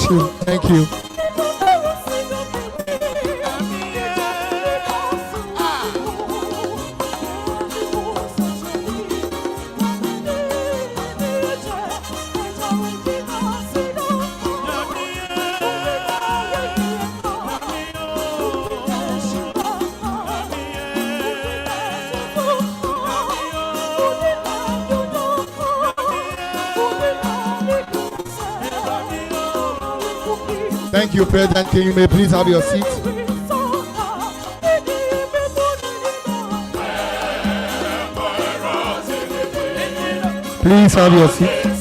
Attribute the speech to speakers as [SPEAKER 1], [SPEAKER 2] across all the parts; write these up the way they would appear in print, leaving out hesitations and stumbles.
[SPEAKER 1] bless you. Thank you. Thank you, President. Can you may please have your seat? Please have your seat.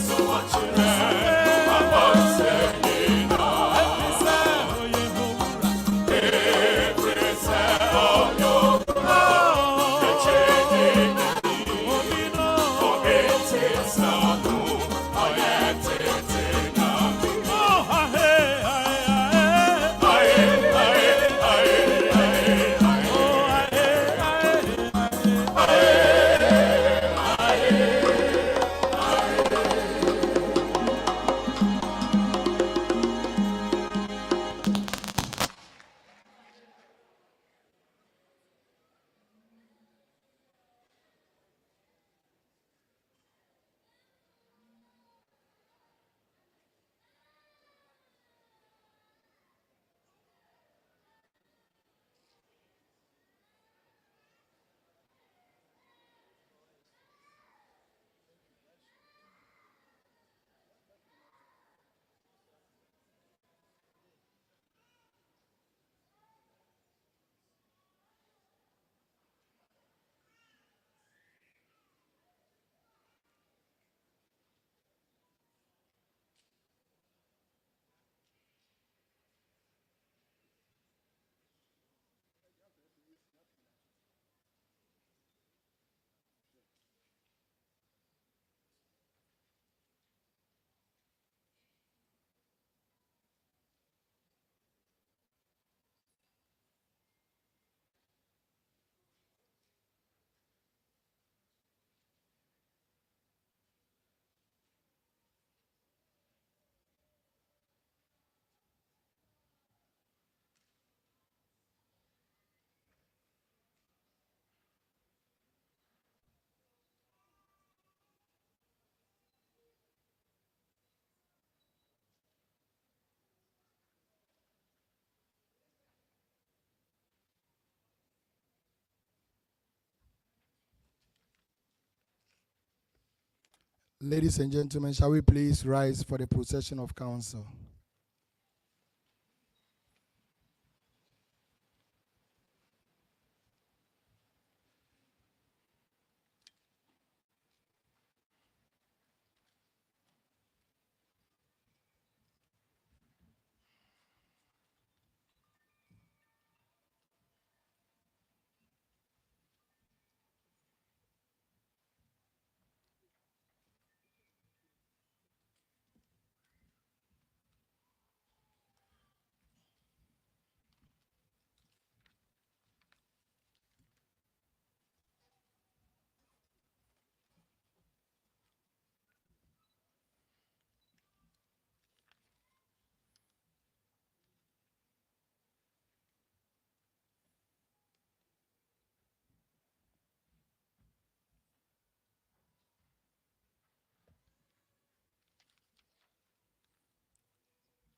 [SPEAKER 1] Ladies and gentlemen, shall we please rise for the procession of counsel?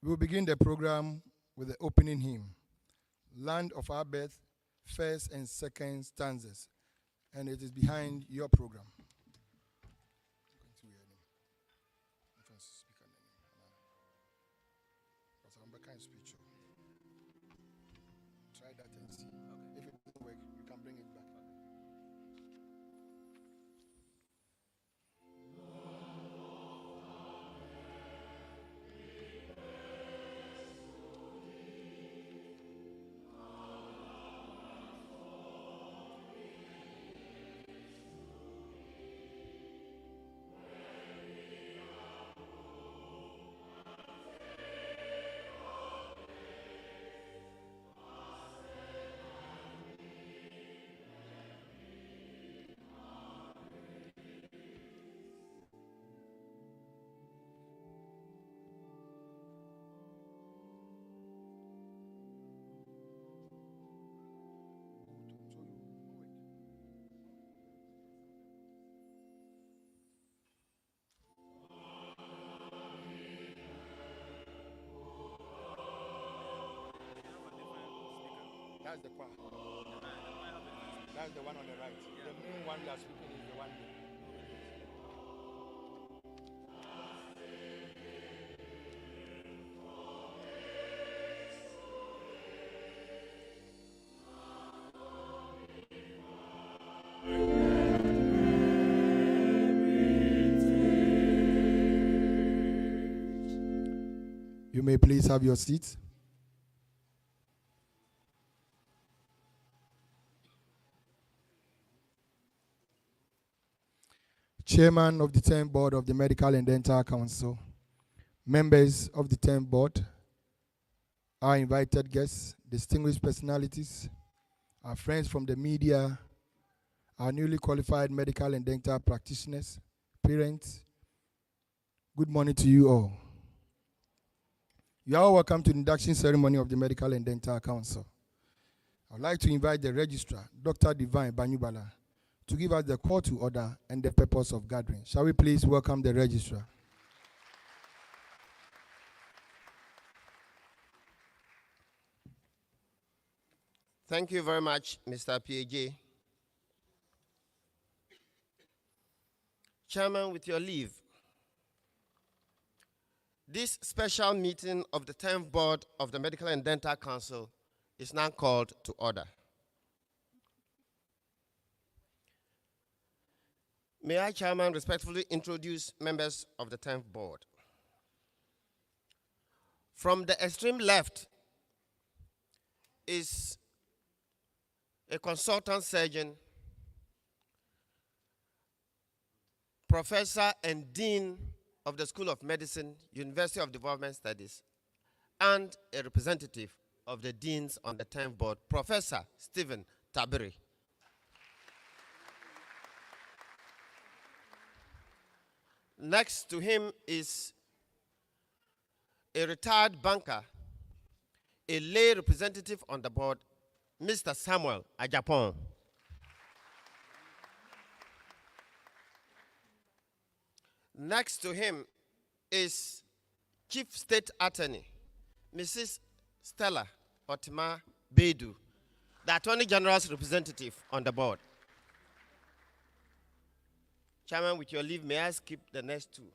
[SPEAKER 1] We will begin the program with the opening hymn, Land of Our Birth, first and second stanzas, and it is behind your program. Try that and see. If it doesn't work, you can bring it back. That's the choir. That's the one on the right. The main one you are speaking is the one there. You may please have your seats. Chairman of the 10th Board of the Medical and Dental Council, members of the 10th Board, our invited guests, distinguished personalities, our friends from the media, our newly qualified medical and dental practitioners, parents, good morning to you all. You are all welcome to the induction ceremony of the Medical and Dental Council. I would like to invite the registrar, Dr. Divine Banyubala, to give us the call to order and the purpose of gathering. Shall we please welcome the registrar?
[SPEAKER 2] Thank you very much, Mr. PAJ. Chairman, with your leave, this special meeting of the 10th Board of the Medical and Dental Council is now called to order. May I, Chairman, respectfully introduce members of the 10th Board. From the extreme left is a consultant surgeon, professor and dean of the School of Medicine, University of Development Studies, and a representative of the deans on the 10th Board, Professor Stephen Tabiri. Next to him is a retired banker, a lay representative on the board, Mr. Samuel Ajapon. Next to him is Chief State Attorney, Mrs. Stella Otima Bedu, the Attorney General's representative on the board. Chairman, with your leave, may I skip the next two?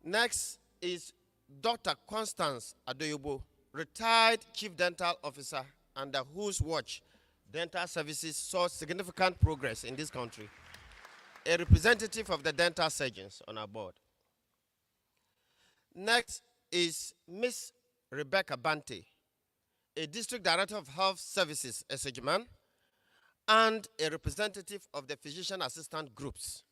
[SPEAKER 2] Next is Dr. Constance Adoyobo, retired Chief Dental Officer, under whose watch dental services saw significant progress in this country, a representative of the dental surgeons on our board. Next is Ms. Rebecca Bante, a District Director of Health Services, SHMAN, and a representative of the physician assistant groups.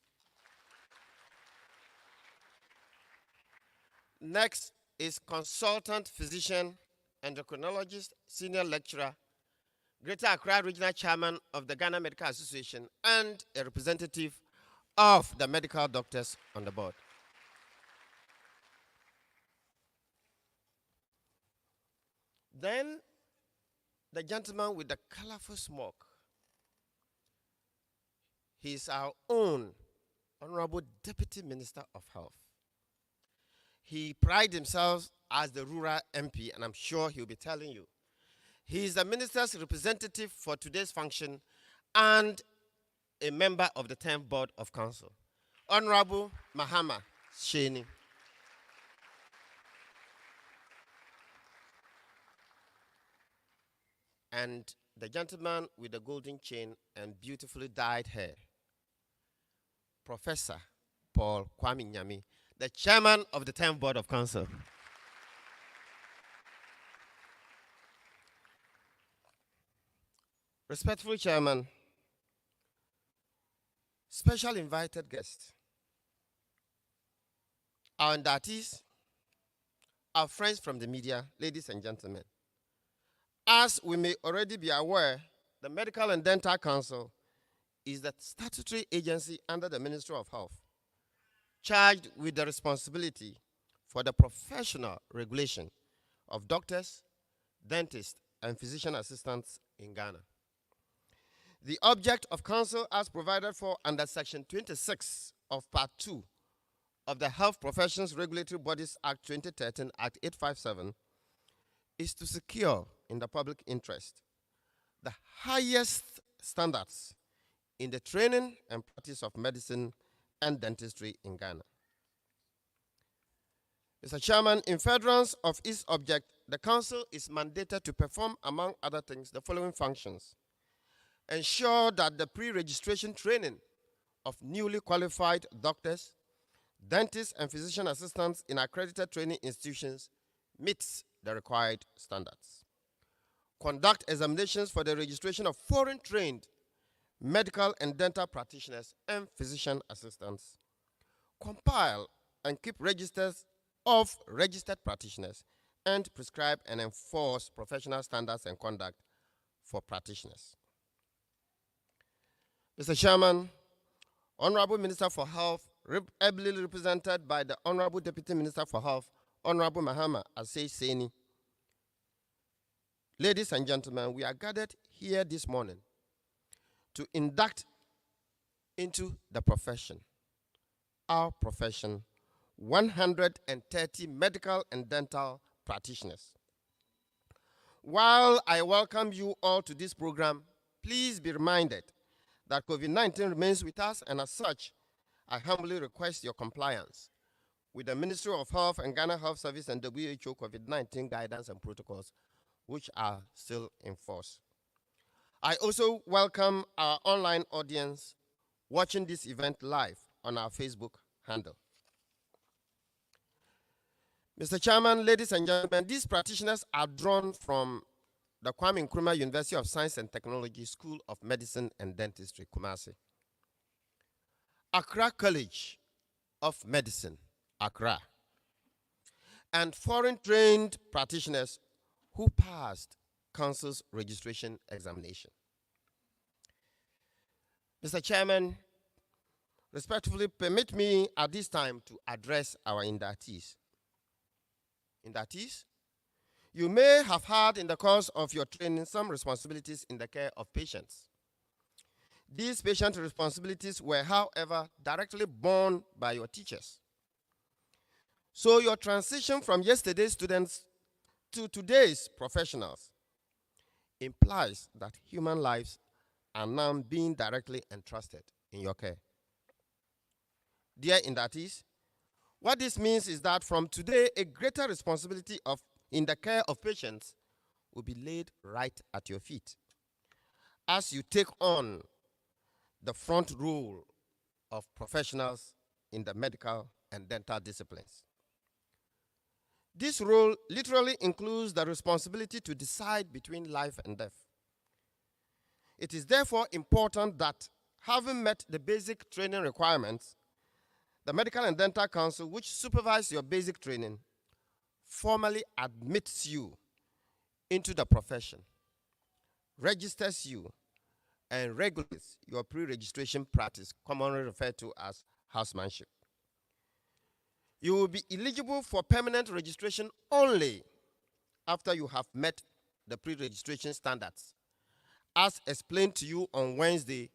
[SPEAKER 2] Next is consultant physician, endocrinologist, senior lecturer, Greater Accra Regional Chairman of the Ghana Medical Association, and a representative of the medical doctors on the board. Then the gentleman with the colorful smoke. He is our own Honorable Deputy Minister of Health. He prides himself as the rural MP, and I'm sure he'll be telling you. He is the minister's representative for today's function and a member of the 10th Board of Council, Honorable Mahama Sheni. And the gentleman with the golden chain and beautifully dyed hair, Professor Paul Kwame Nyami, the chairman of the 10th Board of Council. Respectful Chairman, special invited guests, our inductees, our friends from the media, ladies and gentlemen. As we may already be aware, the Medical and Dental Council is the statutory agency under the Ministry of Health, charged with the responsibility for the professional regulation of doctors, dentists, and physician assistants in Ghana. The object of council as provided for under Section 26 of Part 2 of the Health Professions Regulatory Bodies Act 2013, Act 857, is to secure in the public interest the highest standards in the training and practice of medicine and dentistry in Ghana. Mr. Chairman, in furtherance of its object, the Council is mandated to perform, among other things, the following functions. Ensure that the pre-registration training of newly qualified doctors, dentists, and physician assistants in accredited training institutions meets the required standards. Conduct examinations for the registration of foreign-trained medical and dental practitioners and physician assistants. Compile and keep registers of registered practitioners and prescribe and enforce professional standards and conduct for practitioners. Mr. Chairman, Honorable Minister for Health, ably represented by the Honorable Deputy Minister for Health, Honorable Mahama Asei Seni. Ladies and gentlemen, we are gathered here this morning to induct into the profession, our profession, 130 medical and dental practitioners. While I welcome you all to this program, please be reminded that COVID-19 remains with us, and as such, I humbly request your compliance with the Ministry of Health and Ghana Health Service and WHO COVID-19 guidance and protocols, which are still in force. I also welcome our online audience watching this event live on our Facebook handle. Mr. Chairman, ladies and gentlemen, these practitioners are drawn from the Kwame Nkrumah University of Science and Technology School of Medicine and Dentistry, Kumasi, Accra College of Medicine, Accra, and foreign-trained practitioners who passed Council's registration examination. Mr. Chairman, respectfully permit me at this time to address our inductees. Inductees, you may have had in the course of your training some responsibilities in the care of patients. These patient responsibilities were, however, directly borne by your teachers. So your transition from yesterday's students to today's professionals implies that human lives are now being directly entrusted in your care. Dear inductees, what this means is that from today, a greater responsibility in the care of patients will be laid right at your feet as you take on the front role of professionals in the medical and dental disciplines. This role literally includes the responsibility to decide between life and death. It is therefore important that, having met the basic training requirements, the Medical and Dental Council, which supervises your basic training, formally admits you into the profession, registers you, and regulates your pre-registration practice, commonly referred to as housemanship. You will be eligible for permanent registration only after you have met the pre-registration standards, as explained to you on Wednesday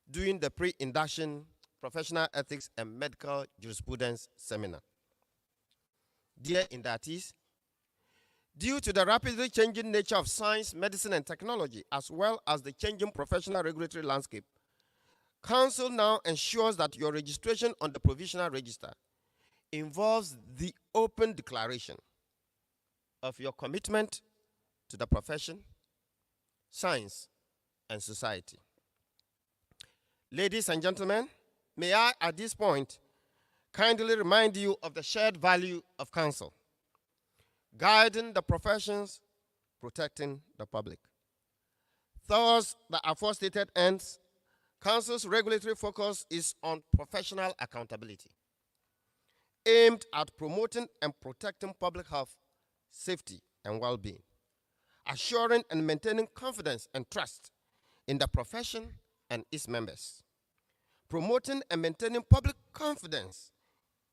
[SPEAKER 2] during the pre-induction Professional Ethics and Medical Jurisprudence Seminar. Dear inductees, due to the rapidly changing nature of science, medicine, and technology, as well as the changing professional regulatory landscape, Council now ensures that your registration on the provisional register involves the open declaration of your commitment to the profession, science, and society. Ladies and gentlemen, may I, at this point, kindly remind you of the shared value of Council: guiding the professions, protecting the public. Thus, the aforestated ends, Council's regulatory focus is on professional accountability, aimed at promoting and protecting public health, safety, and well-being, assuring and maintaining confidence and trust in the profession and its members, promoting and maintaining public confidence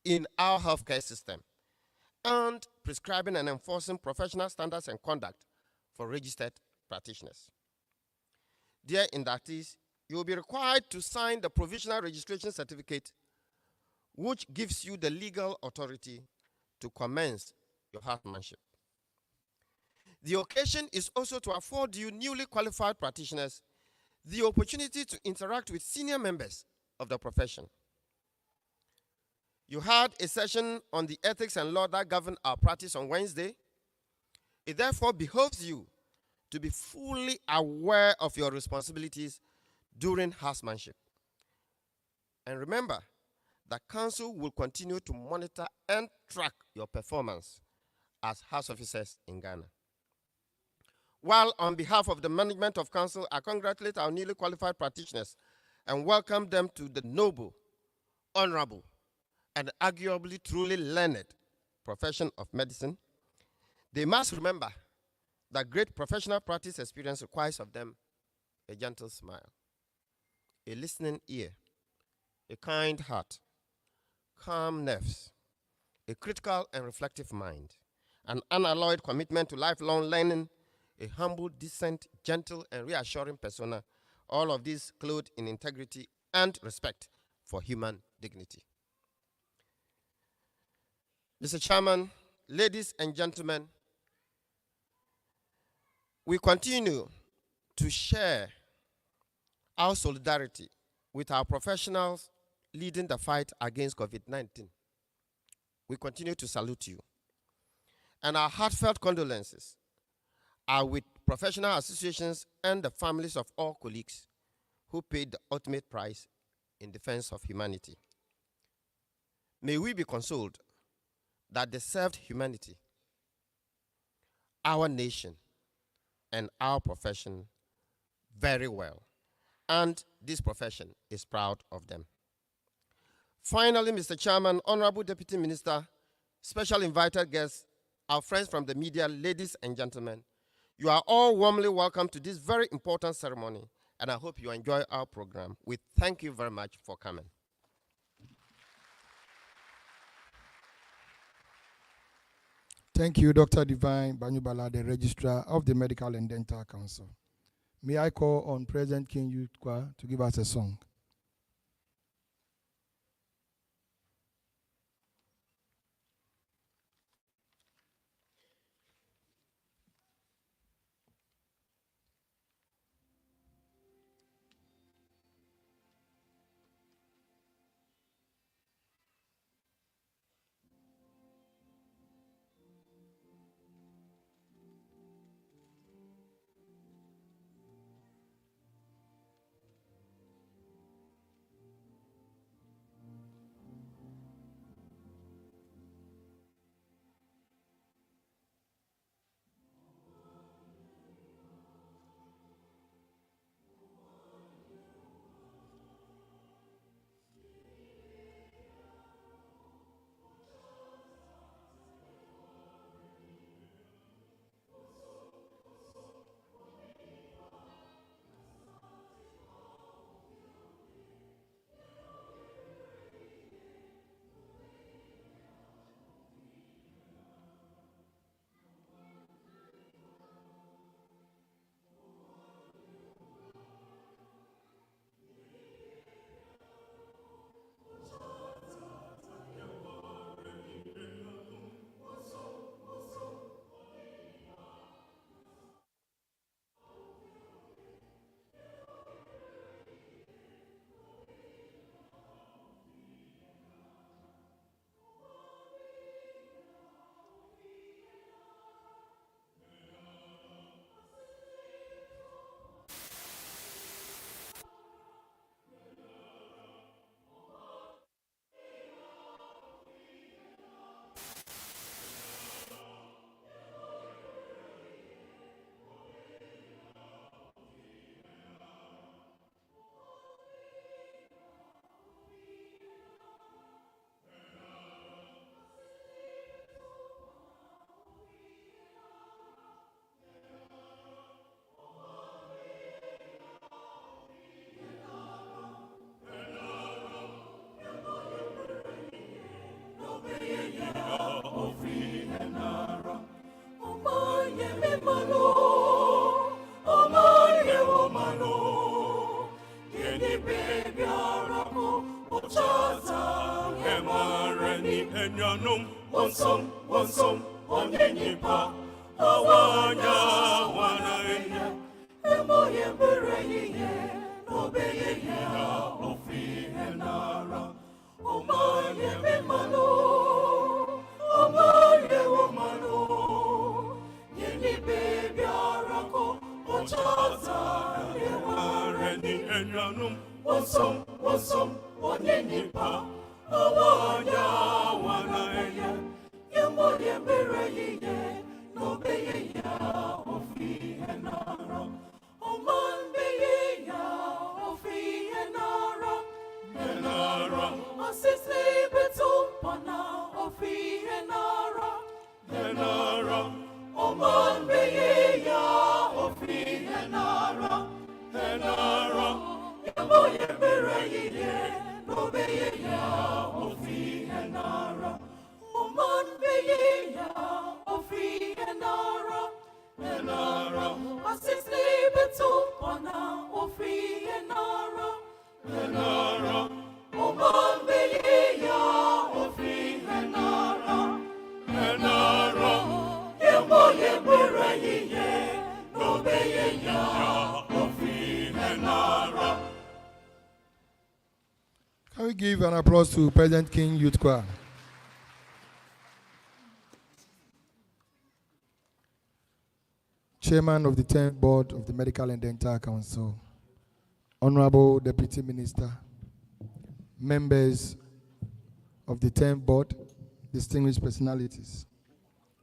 [SPEAKER 2] in our healthcare system, and prescribing and enforcing professional standards and conduct for registered practitioners. Dear inductees, you will be required to sign the provisional registration certificate, which gives you the legal authority to commence your housemanship. The occasion is also to afford you newly qualified practitioners the opportunity to interact with senior members of the profession. You had a session on the ethics and law that govern our practice on Wednesday. It therefore behoves you to be fully aware of your responsibilities during housemanship. And remember, the council will continue to monitor and track your performance as house officers in Ghana. While on behalf of the management of council, I congratulate our newly qualified practitioners and welcome them to the noble, honorable, and arguably truly learned profession of medicine, they must remember that great professional practice experience requires of them a gentle smile, a listening ear, a kind heart, calm nerves, a critical and reflective mind, an unalloyed commitment to lifelong learning, a humble, decent, gentle, and reassuring persona, all of these clothed in integrity and respect for human dignity. Mr. Chairman, ladies and gentlemen, we continue to share our solidarity with our professionals leading the fight against COVID-19. We continue to salute you. And our heartfelt condolences are with professional associations and the families of all colleagues who paid the ultimate price in defense of humanity. May we be consoled that they served humanity, our nation, and our profession very well. And this profession is proud of them. Finally, Mr. Chairman, Honorable Deputy Minister, special invited guests, our friends from the media, ladies and gentlemen, you are all warmly welcome to this very important ceremony, and I hope you enjoy our program. We thank you very much for coming.
[SPEAKER 1] Thank you, Dr. Divine Banyubala, the Registrar of the Medical and Dental Council. May I call on President KNUST to give us a song?
[SPEAKER 3] awanya wanaye emoye bereye obeye ya ofi enara omaye bemalo omaye womalo yeni baby arako ochaza ewareni enyanum wasom onenipa awanya wanaye emoye bereye obeye ya ofi enara oman beye ya ofi enara asisi betumpana ofi enara oman beye ya ofi enara emoye bereye obeye ya ofi enara oman beye ya ofi enara asisi betumpana ofi enara oman beye ya ofi enara emoye bereye obeye ya ofi enara.
[SPEAKER 1] Can we give an applause to President King Youth Choir? Chairman of the 10th Board of the Medical and Dental Council, Honorable Deputy Minister, members of the 10th Board, distinguished personalities.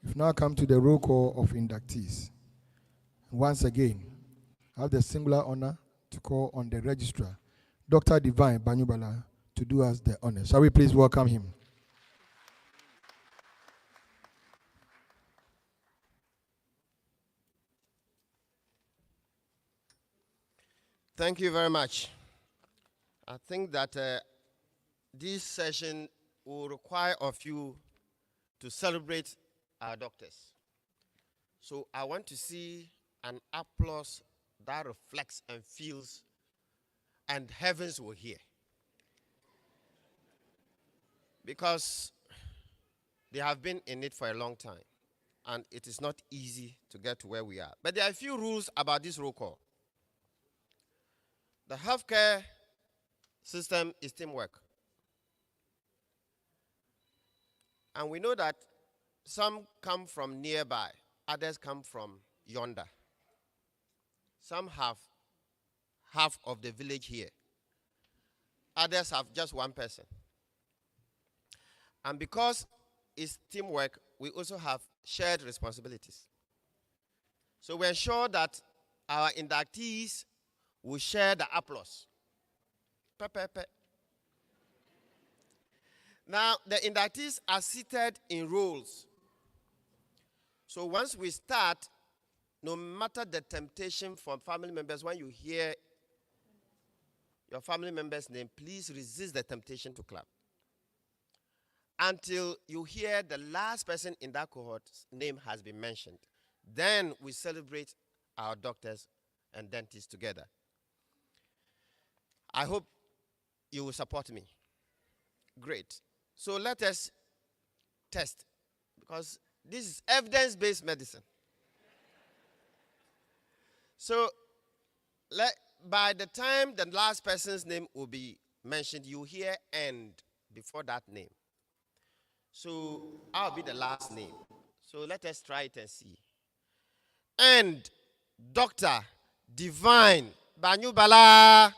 [SPEAKER 1] We've now come to the roll call of inductees. Once again, I have the singular honor to call on the registrar, Dr. Divine Banyubala, to do us the honor. Shall we please welcome him?
[SPEAKER 2] Thank you very much. I think that this session will require of you to celebrate our doctors. So I want to see an applause that reflects and feels, and heavens will hear. Because they have been in it for a long time, and it is not easy to get to where we are. But there are a few rules about this roll call. The healthcare system is teamwork. And we know that some come from nearby, others come from yonder. Some have half of the village here. Others have just one person. And because it's teamwork, we also have shared responsibilities. So we ensure that our inductees will share the applause. Now, the inductees are seated in rows. So once we start, no matter the temptation from family members, when you hear your family member's name, please resist the temptation to clap until you hear the last person in that cohort's name has been mentioned. Then we celebrate our doctors and dentists together. I hope you will support me. Great. So let us test, because this is evidence-based medicine. So by the time the last person's name will be mentioned, you hear "and" before that name. So I'll be the last name. So let us try it and see. And Dr. Divine Banyubala.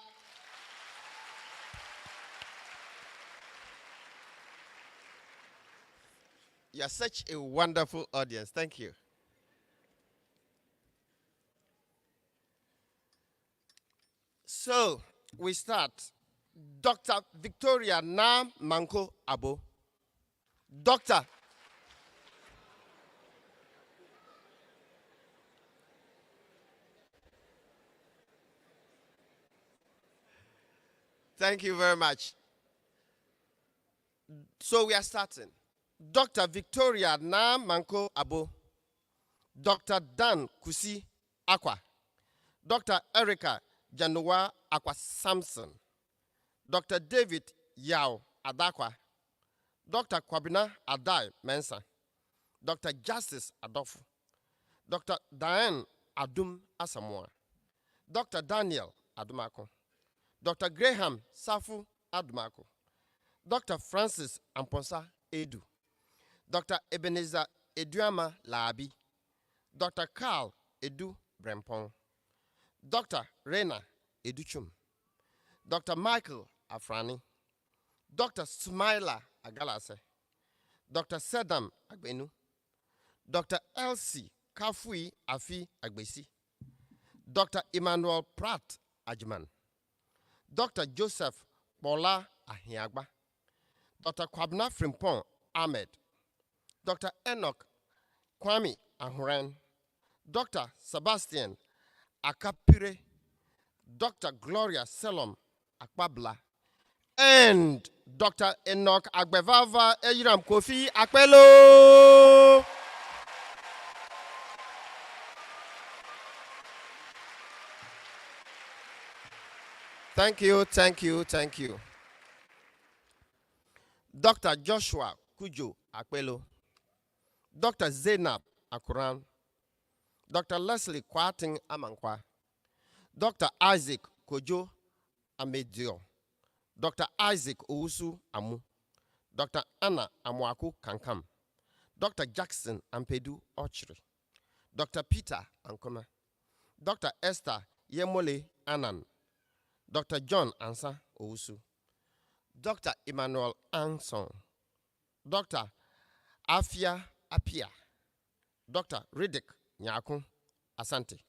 [SPEAKER 2] You are such a wonderful audience. Thank you. So we start. Dr. Victoria Na Manko Abo. Doctor. Thank you very much. So we are starting. Dr. Victoria Na Manko Abo. Dr. Dan Kusi Akwa. Dr. Erica Janowa Akwa Samson. Dr. David Yao Adakwa. Dr. Kwabina Adai Mensa. Dr. Justice Adofu. Dr. Diane Adum Asamoah, Dr. Daniel Adumako, Dr. Graham Safu Adumako, Dr. Francis Amponsa Edu, Dr. Ebenezer Eduama Labi, Dr. Carl Edu Brempong, Dr. Rena Educhum, Dr. Michael Afrani, Dr. Smaila Agalase, Dr. Sedam Agbenu, Dr. Elsie Kafui Afi Agbesi, Dr. Emmanuel Pratt Ajman, Dr. Joseph Bola Ahiagba, Dr. Kwabna Frimpong Ahmed, Dr. Enoch Kwame Ahuren, Dr. Sebastian Akapire, Dr. Gloria Selom Akbabla, and Dr. Enoch Agbevava Eyiram Kofi Akpelo. Thank you, thank you, thank you. Dr. Joshua Kujo Akpelo, Dr. Zainab Akuran, Dr. Leslie Kwating Amankwa, Dr. Isaac Kojo Amedio, Dr. Isaac Ousu Amu, Dr. Anna Amwaku Kankam, Dr. Jackson Ampedu Ochri, Dr. Peter Ankoma, Dr. Esther Yemole Anan, Dr. John Ansa Ousu, Dr. Emmanuel Anson, Dr. Afia Apia, Dr. Riddick Nyakun Asante,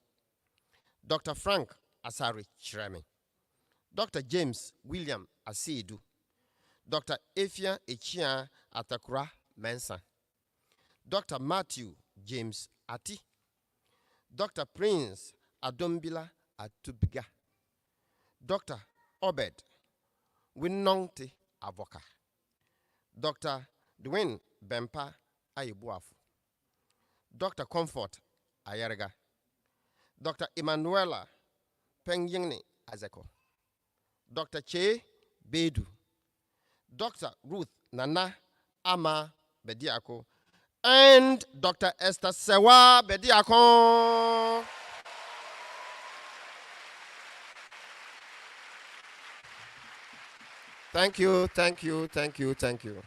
[SPEAKER 2] Dr. Frank Asari Chiremi, Dr. James William Asiedu, Dr. Efia Echia Atakura Mensa, Dr. Matthew James Ati, Dr. Prince Adombila Atubiga, Dr. Obed Winongte Avoka, Dr. Dwayne Bempa Ayibuafu, Dr. Comfort Ayerga, Dr. Emanuela Pengyingni Azeko, Dr. Che Bedu, Dr. Ruth Nana Ama Bediako, and Dr. Esther Sewa Bediako. Thank you, thank you, thank you, thank you.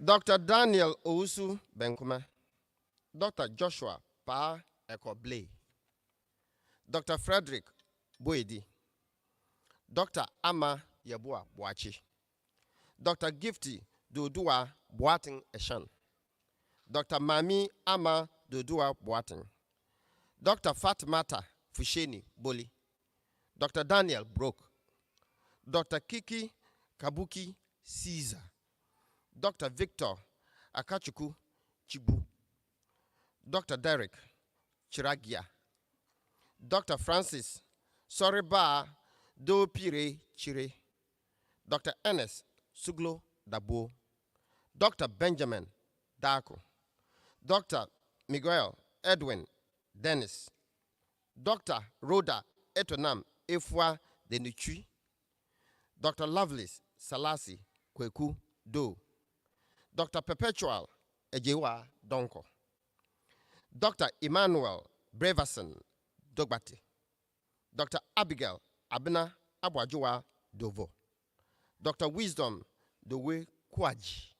[SPEAKER 2] Dr. Daniel Ousu Benkuma, Dr. Joshua Pa Ekoble, Dr. Frederick Boedi, Dr. Ama Yabua Boachi, Dr. Gifty Dodua Boating Eshan, Dr. Mami Ama Dodua Boating, Dr. Fatmata Fusheni Boli, Dr. Daniel Broke, Dr. Kiki Kabuki Caesar, Dr. Victor Akachuku Chibu, Dr. Derek Chiragia, Dr. Francis Soriba Dopire Chire, Dr. Ernest Suglo Dabo, Dr. Benjamin Dako, Dr. Miguel Edwin Dennis, Dr. Rhoda Etonam Efwa Denutri, Dr. Lovelace Salasi Kweku Do, Dr. Perpetual Ejewa Donko, Dr. Emmanuel Breverson Dogbati, Dr. Abigail Abena Abwajua Dovo, Dr. Wisdom Dowe Kwaji,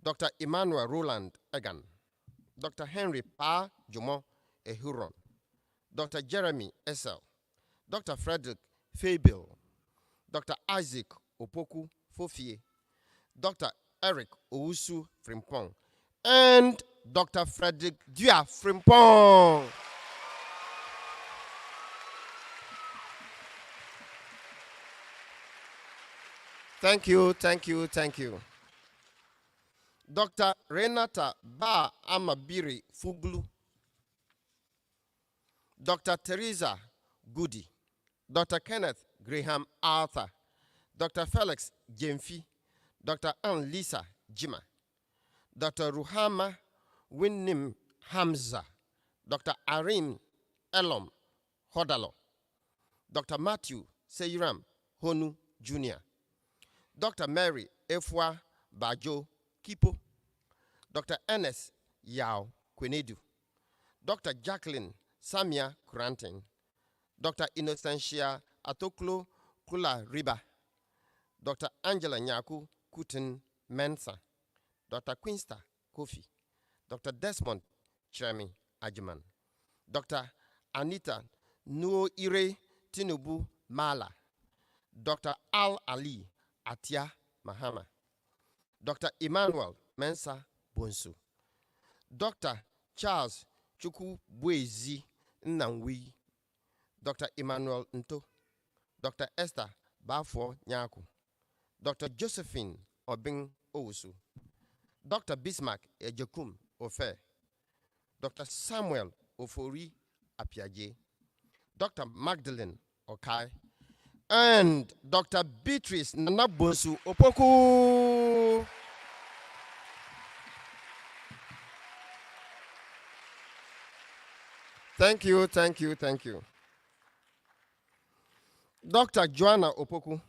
[SPEAKER 2] Dr. Emmanuel Roland Egan, Dr. Henry Pa Jomo Ehuron, Dr. Jeremy Essel, Dr. Frederick Fabil, Dr. Isaac Opoku Fofie, Dr. Eric Ousu Frimpong, and Dr. Frederick Dia Frimpong. Thank you, thank you, thank you. Dr. Renata Ba Amabiri Fuglu, Dr. Teresa Goody, Dr. Kenneth Graham Arthur, Dr. Felix Jemfi, Dr. Ann Lisa Jima, Dr. Ruhama Winnim Hamza, Dr. Arim Elom Hodalo, Dr. Matthew Seyiram Honu Jr., Dr. Mary Efwa Bajo Kipo, Dr. Ernest Yao Kwenedu, Dr. Jacqueline Samia Kurantin, Dr. Innocentia Atoklo Kula Riba, Dr. Angela Nyaku Kutin Mensa, Dr. Quinsta Kofi, Dr. Desmond Chermi Ajuman, Dr. Anita Nuo Ire Tinubu Mala, Dr. Al Ali Atia Mahama, Dr. Emmanuel Mensa Bonsu, Dr. Charles Chuku Buezi Nnamwi, Dr. Emmanuel Nto, Dr. Esther Bafo Nyaku, Dr. Josephine Obing Owusu, Dr. Bismarck Ejekum Ofe, Dr. Samuel Ofori Apiaje, Dr. Magdalene Okai, and Dr. Beatrice Nanabonsu Opoku. Thank you, thank you, thank you. Dr. Joanna Opoku,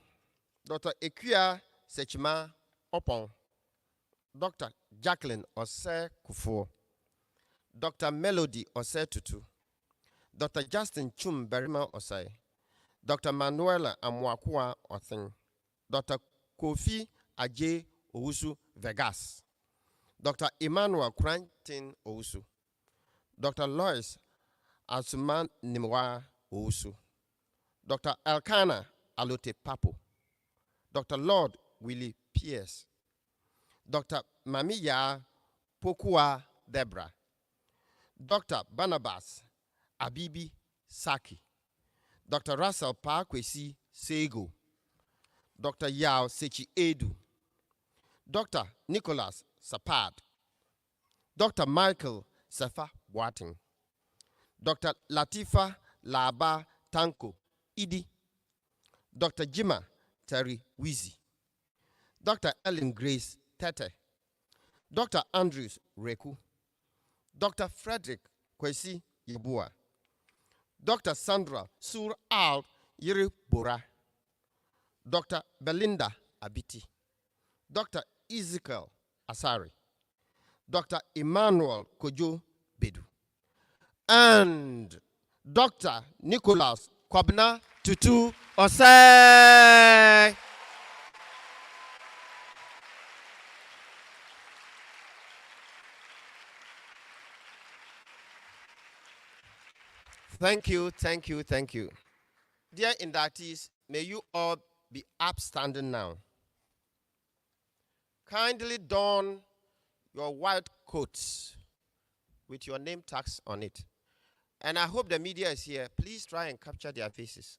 [SPEAKER 2] Dr. Ekia Sechima Opon, Dr. Jacqueline Ose Kufo, Dr. Melody Ose Tutu, Dr. Justin Chum Berima Osei, Dr. Manuela Amwakwa Othin, Dr. Kofi Aje Owusu Vegas, Dr. Emmanuel Krantin Owusu, Dr. Lois Asuman Nimwa Owusu, Dr. Elkanah Alote Papo, Dr. Lord Willie Pierce, Dr. Mamiya Pokua Debra, Dr. Barnabas Abibi Saki, Dr. Russell Parkwesi Sego, Dr. Yao Sechi Edu, Dr. Nicholas Sapad, Dr. Michael Safa Boating, Dr. Latifa Laba Tanko Idi, Dr. Jima Terry Wizi, Dr. Ellen Grace Tete, Dr. Andrews Reku, Dr. Frederick Kwesi Yabua, Dr. Sandra Sur Al Yiri Bora, Dr. Belinda Abiti, Dr. Ezekiel Asari, Dr. Emmanuel Kojo Bedu, and Dr. Nicholas Kwabna Tutu Osei. Thank you, thank you, thank you. Dear inductees, may you all be upstanding now. Kindly don your white coats with your name tags on it. And I hope the media is here. Please try and capture their faces.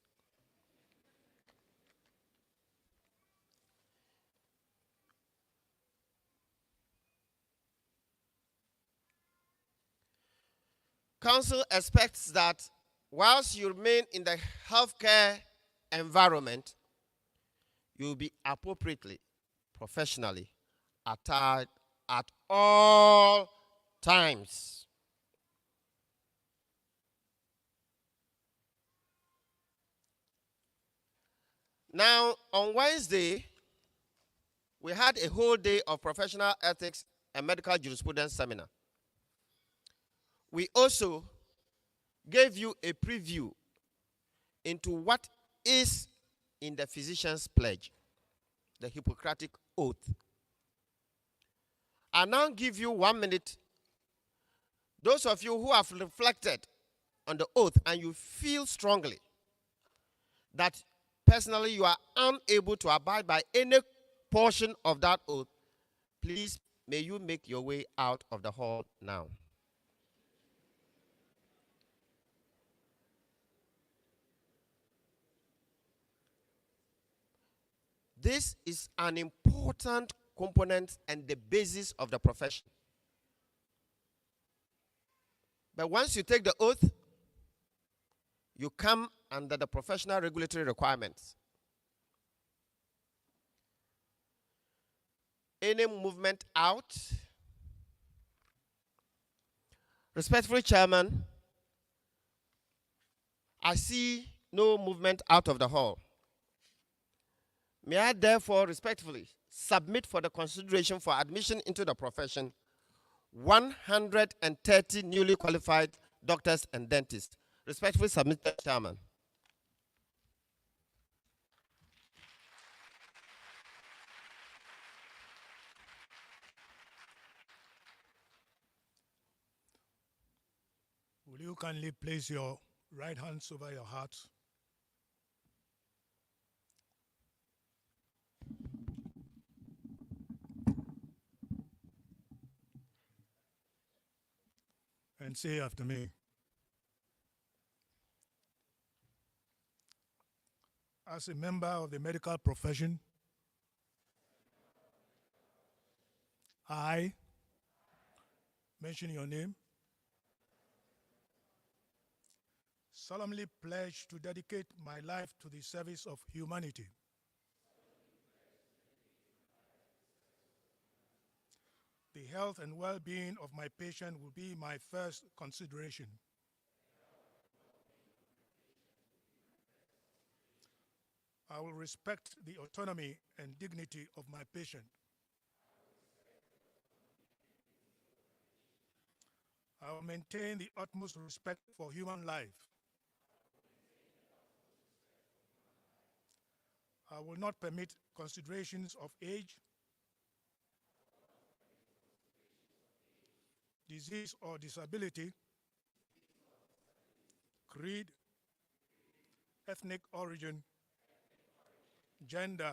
[SPEAKER 2] Council expects that whilst you remain in the healthcare environment, you will be appropriately, professionally attired at all times. Now, on Wednesday, we had a whole day of professional ethics and medical jurisprudence seminar. We also gave you a preview into what is in the physician's pledge, the Hippocratic Oath. I now give you 1 minute. Those of you who have reflected on the oath and you feel strongly that personally you are unable to abide by any portion of that oath, please may you make your way out of the hall now. This is an important component and the basis of the profession. But once you take the oath, you come under the professional regulatory requirements. Any movement out? Respectfully, Chairman, I see no movement out of the hall. May I therefore respectfully submit for the consideration for admission into the profession 130 newly qualified doctors and dentists. Respectfully submitted, Chairman.
[SPEAKER 4] Will you kindly place your right hands over your hearts? And say after me. As a member of the medical profession, I, mention your name, solemnly pledge to dedicate my life to the service of humanity. The health and well-being of my patient will be my first consideration. I will respect the autonomy and dignity of my patient. I will maintain the utmost respect for human life. I will not permit considerations of age, disease or disability, creed, ethnic origin, gender,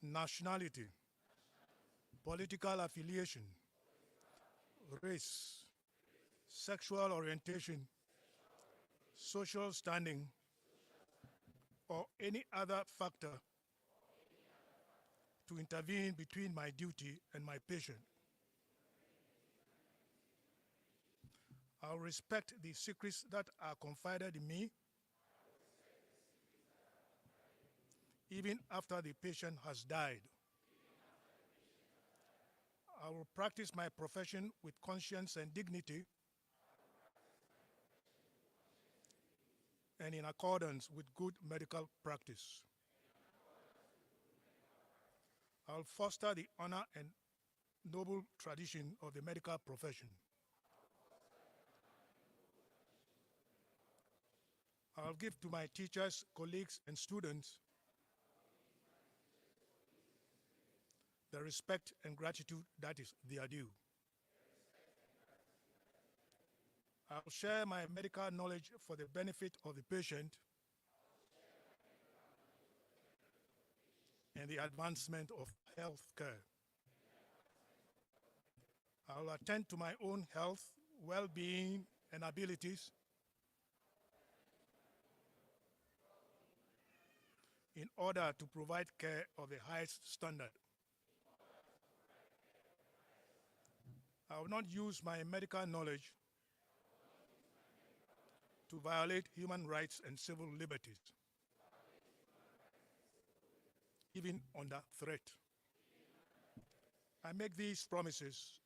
[SPEAKER 4] nationality, political affiliation, race, sexual orientation, social standing, or any other factor to intervene between my duty and my patient. I will respect the secrets that are confided in me even after the patient has died. I will practice my profession with conscience and dignity and in accordance with good medical practice. I will foster the honor and noble tradition of the medical profession. I will give to my teachers, colleagues, and students the respect and gratitude that is their due. I will share my medical knowledge for the benefit of the patient and the advancement of health care. I will attend to my own health, well-being, and abilities in order to provide care of the highest standard. I will not use my medical knowledge to violate human rights and civil liberties, even under threat. I make these promises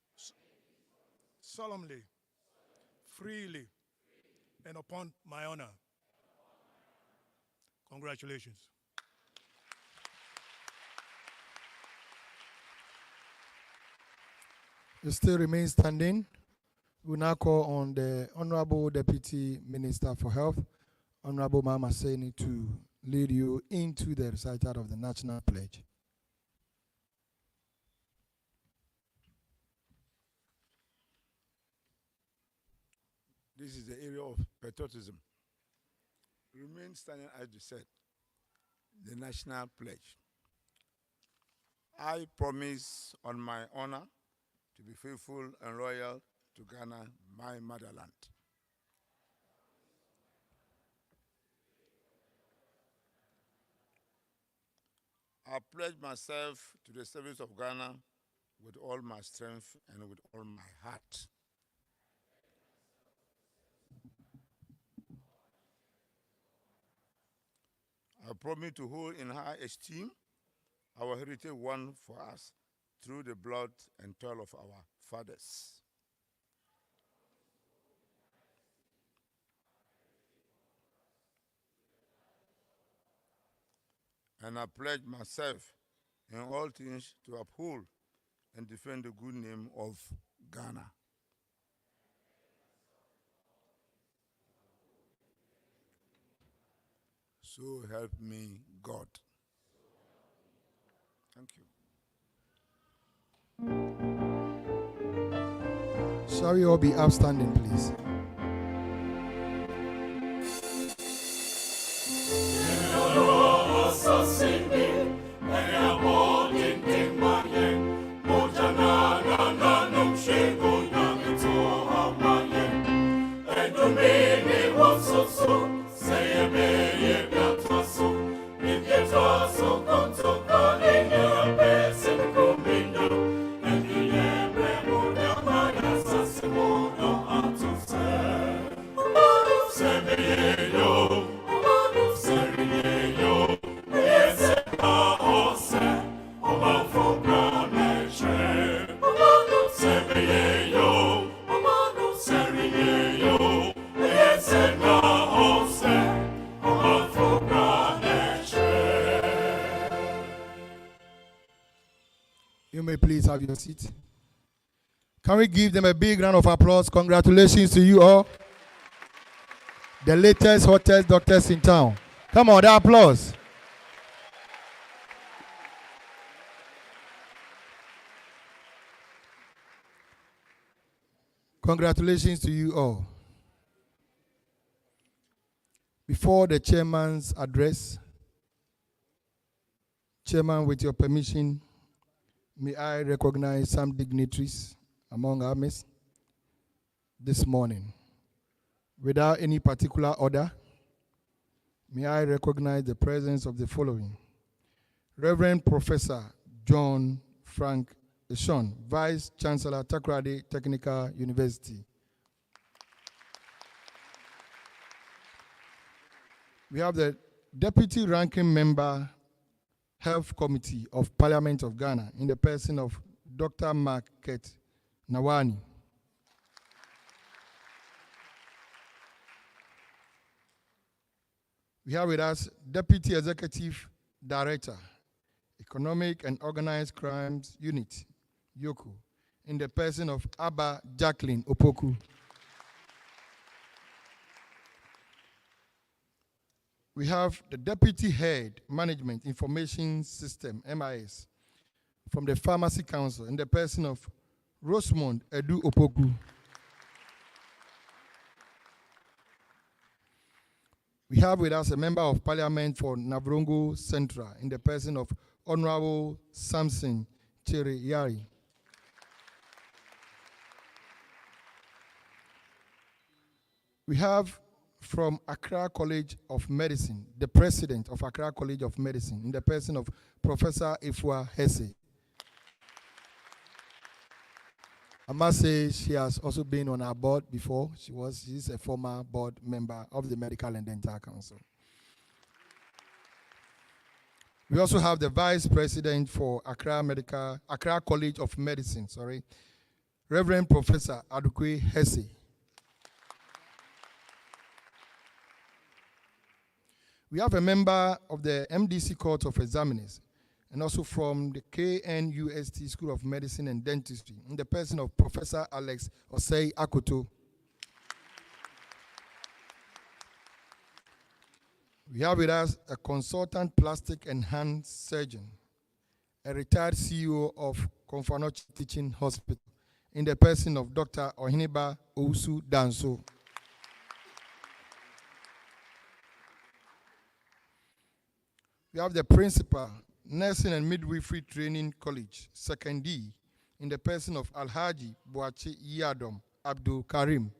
[SPEAKER 4] solemnly, freely, and upon my honor. Congratulations.
[SPEAKER 1] You still remain standing. We now call on the Honorable Deputy Minister for Health, Honorable Mama Seni, to lead you into the recital of the National Pledge.
[SPEAKER 5] This is the area of patriotism. Remain standing as you said. The National Pledge. I promise on my honor to be faithful and loyal to Ghana, my motherland. I pledge myself to the service of Ghana with all my strength and with all my heart. I promise to hold in high esteem our heritage won for us through the blood and toil of our fathers. And I pledge myself in all things to uphold and defend the good name of Ghana. So help me God. Thank you.
[SPEAKER 1] Shall we all be upstanding, please? You may please have your seat. Can we give them a big round of applause? Congratulations to you all. The latest, hottest doctors in town. Come on, the applause. Congratulations to you all. Before the chairman's address, Chairman, with your permission, may I recognize some dignitaries among our midst this morning. Without any particular order, may I recognize the presence of the following: Reverend Professor John Frank Eshon, Vice Chancellor, Takoradi Technical University. We have the Deputy Ranking Member, Health Committee of Parliament of Ghana, in the person of Dr. Market Nawani. We have with us Deputy Executive Director, Economic and Organized Crimes Unit, YOKU, in the person of Abba Jacqueline Opoku. We have the Deputy Head, Management Information System, MIS, from the Pharmacy Council, in the person of Rosemond Edu Opoku. We have with us a Member of Parliament for Navrongo Central, in the person of Honorable Samson Chere Yari. We have from Accra College of Medicine, the President of Accra College of Medicine, in the person of Professor Ifua Hesse. I must say she has also been on our board before. She's a former board member of the Medical and Dental Council. We also have the Vice President for Accra College of Medicine, Reverend Professor Adukwe Hesse. We have a member of the MDC Court of Examiners, and also from the KNUST School of Medicine and Dentistry, in the person of Professor Alex Osei Akoto. We have with us a consultant plastic and hand surgeon, a retired CEO of Konfanochi Teaching Hospital, in the person of Dr. Ohiniba Ousu Danso. We have the principal, Nursing and Midwifery Training College, 2nd D, in the person of Alhaji Boache Yadom Abdul Karim.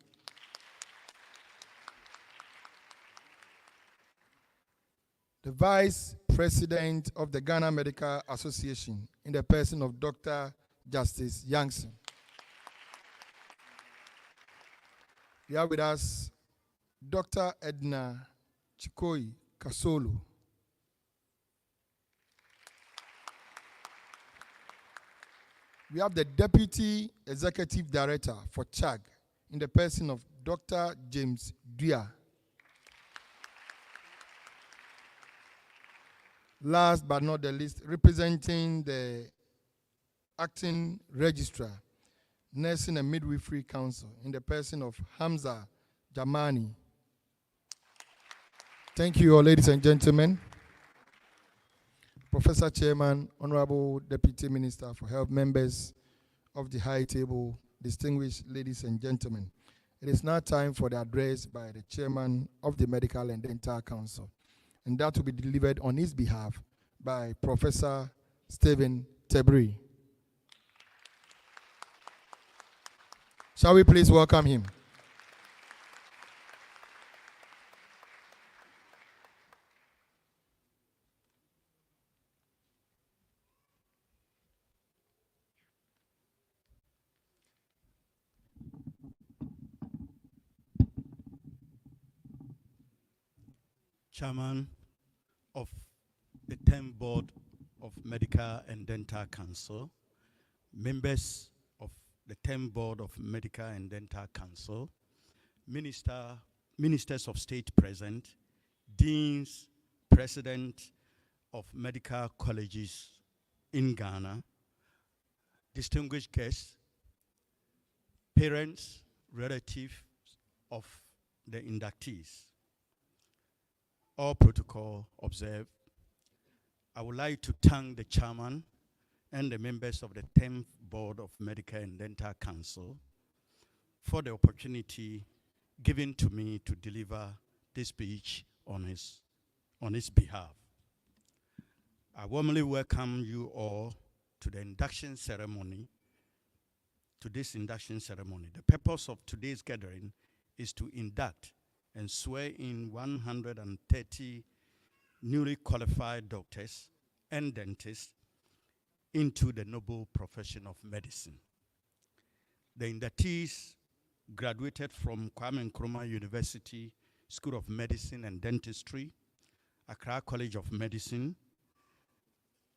[SPEAKER 1] The Vice President of the Ghana Medical Association, in the person of Dr. Justice Youngson. We have with us Dr. Edna Chikoi Kasolo. We have the Deputy Executive Director for CHAG, in the person of Dr. James Dua. Last but not the least, representing the Acting Registrar, Nursing and Midwifery Council in the person of Hamza Jamani. Thank you all, ladies and gentlemen. Professor Chairman, Honorable Deputy Minister for Health, members of the high table, distinguished ladies and gentlemen. It is now time for the address by the Chairman of the Medical and Dental Council, and that will be delivered on his behalf by Professor Stephen Tebri. Shall we please welcome him?
[SPEAKER 6] Chairman of the 10th Board of Medical and Dental Council, members of the 10th Board of Medical and Dental Council, ministers of state present, deans, president of medical colleges in Ghana, distinguished guests, parents, relatives of the inductees. All protocol observed. I would like to thank the chairman and the members of the 10th Board of Medical and Dental Council for the opportunity given to me to deliver this speech on his behalf. I warmly welcome you all to the induction ceremony, to this induction ceremony. The purpose of today's gathering is to induct and swear in 130 newly qualified doctors and dentists into the noble profession of medicine. The inductees graduated from Kwame Nkrumah University School of Medicine and Dentistry, Accra College of Medicine.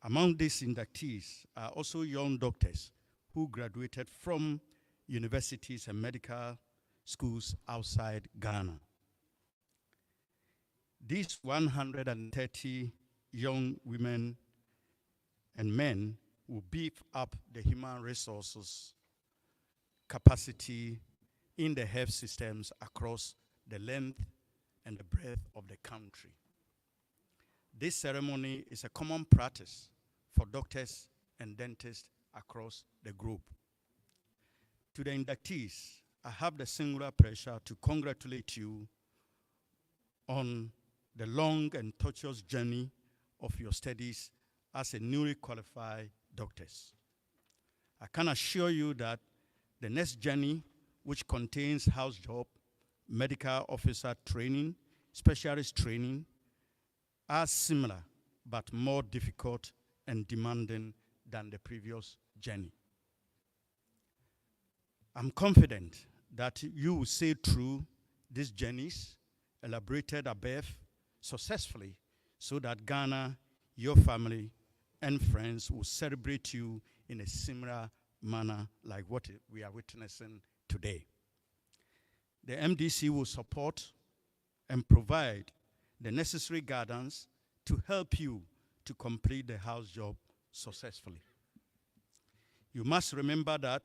[SPEAKER 6] Among these inductees are also young doctors who graduated from universities and medical schools outside Ghana. These 130 young women and men will beef up the human resources capacity in the health systems across the length and the breadth of the country. This ceremony is a common practice for doctors and dentists across the globe. To the inductees, I have the singular pleasure to congratulate you on the long and tortuous journey of your studies as a newly qualified doctors. I can assure you that the next journey, which contains house job, medical officer training, specialist training, are similar but more difficult and demanding than the previous journey. I'm confident that you will sail through these journeys elaborated above successfully so that Ghana, your family, and friends will celebrate you in a similar manner like what we are witnessing today. The MDC will support and provide the necessary guidance to help you to complete the house job successfully. You must remember that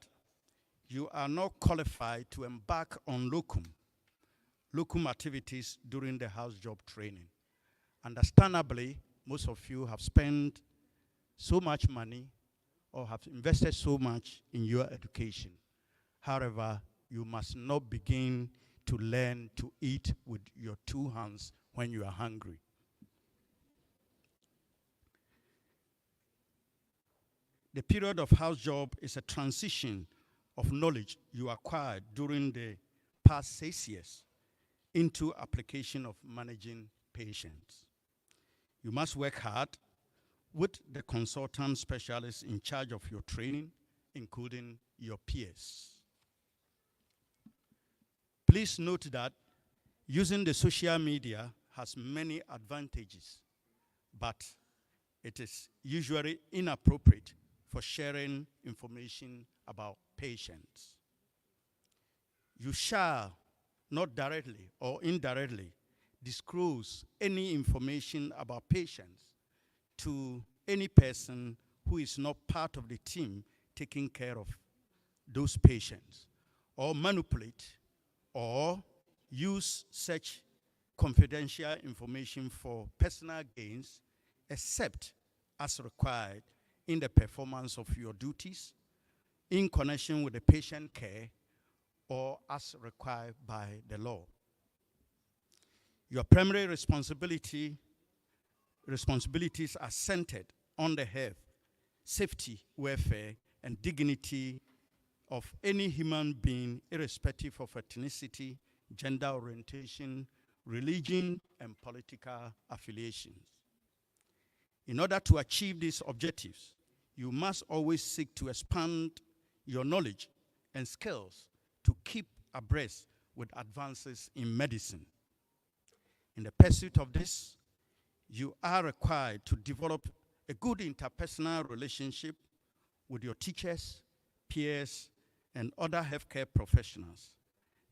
[SPEAKER 6] you are not qualified to embark on locum activities during the house job training. Understandably, most of you have spent so much money or have invested so much in your education. However, you must not begin to learn to eat with your two hands when you are hungry. The period of house job is a transition of knowledge you acquired during the past 6 years into application of managing patients. You must work hard with the consultant specialists in charge of your training, including your peers. Please note that using the social media has many advantages, but it is usually inappropriate for sharing information about patients. You shall not directly or indirectly disclose any information about patients to any person who is not part of the team taking care of those patients or manipulate or use such confidential information for personal gains except as required in the performance of your duties in connection with the patient care or as required by the law. Your primary responsibilities are centered on the health, safety, welfare, and dignity of any human being, irrespective of ethnicity, gender orientation, religion, and political affiliations. In order to achieve these objectives, you must always seek to expand your knowledge and skills to keep abreast with advances in medicine. In the pursuit of this, you are required to develop a good interpersonal relationship with your teachers, peers, and other healthcare professionals.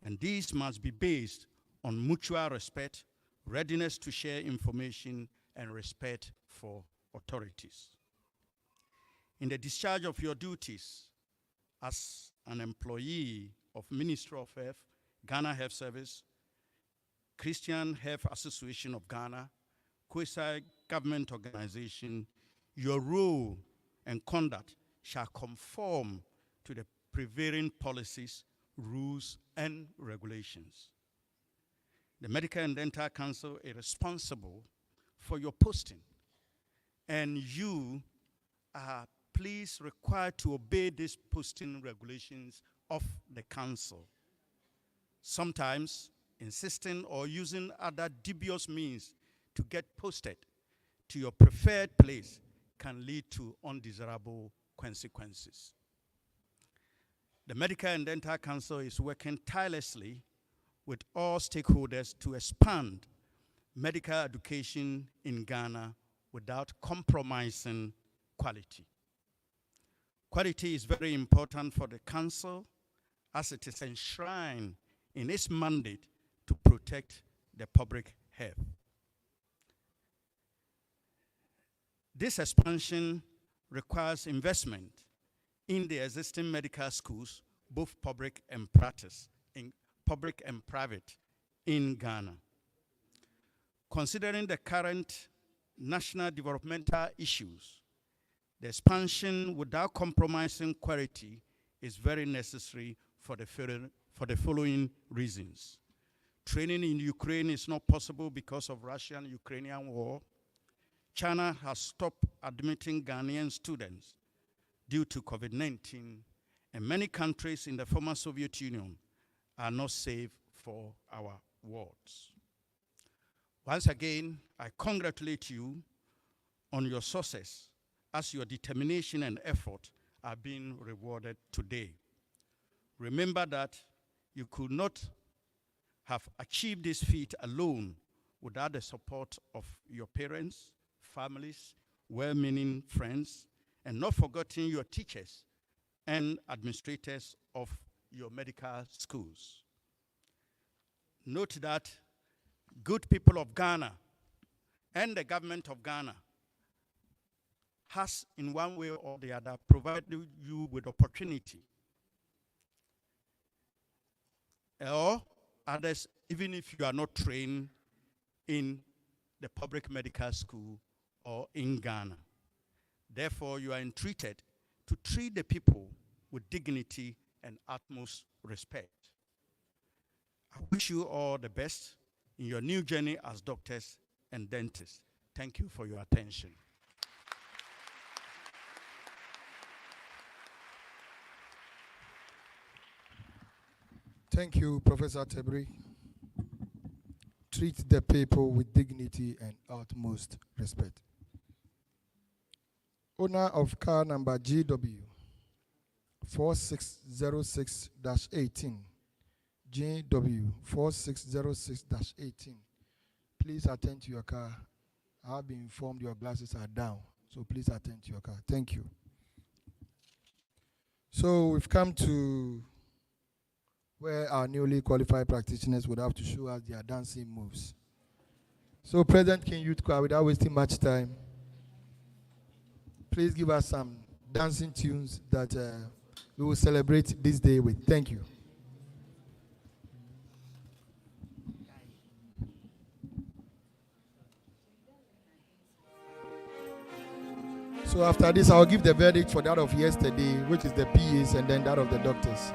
[SPEAKER 6] And these must be based on mutual respect, readiness to share information, and respect for authorities. In the discharge of your duties as an employee of Ministry of Health, Ghana Health Service, Christian Health Association of Ghana, quasi-government organization, your role and conduct shall conform to the prevailing policies, rules, and regulations. The Medical and Dental Council is responsible for your posting, and you are please required to obey these posting regulations of the council. Sometimes insisting or using other dubious means to get posted to your preferred place can lead to undesirable consequences. The Medical and Dental Council is working tirelessly with all stakeholders to expand medical education in Ghana without compromising quality. Quality is very important for the Council as it is enshrined in its mandate to protect the public health. This expansion requires investment in the existing medical schools, both public and private in Ghana. Considering the current national developmental issues, the expansion without compromising quality is very necessary for the following reasons. Training in Ukraine is not possible because of Russian-Ukrainian war. China has stopped admitting Ghanaian students due to COVID-19, and many countries in the former Soviet Union are not safe for our wards. Once again, I congratulate you on your success as your determination and effort are being rewarded today. Remember that you could not have achieved this feat alone without the support of your parents, families, well-meaning friends, and not forgetting your teachers and administrators of your medical schools. Note that good people of Ghana and the government of Ghana has, in one way or the other, provided you with opportunity. Or others, even if you are not trained in the public medical school or in Ghana. Therefore, you are entreated to treat the people with dignity and utmost respect. I wish you all the best in your new journey as doctors and dentists. Thank you for your attention.
[SPEAKER 1] Thank you, Professor Tebri. Treat the people with dignity and utmost respect. Owner of car number GW 4606-18. GW 4606-18. Please attend to your car. I have been informed your glasses are down, so please attend to your car. Thank you. So we've come to where our newly qualified practitioners would have to show us their dancing moves. So President King Youth Choir, without wasting much time, please give us some dancing tunes that we will celebrate this day with. Thank you. So after this, I'll give the verdict for that of yesterday, which is the PAs, and then that of the doctors.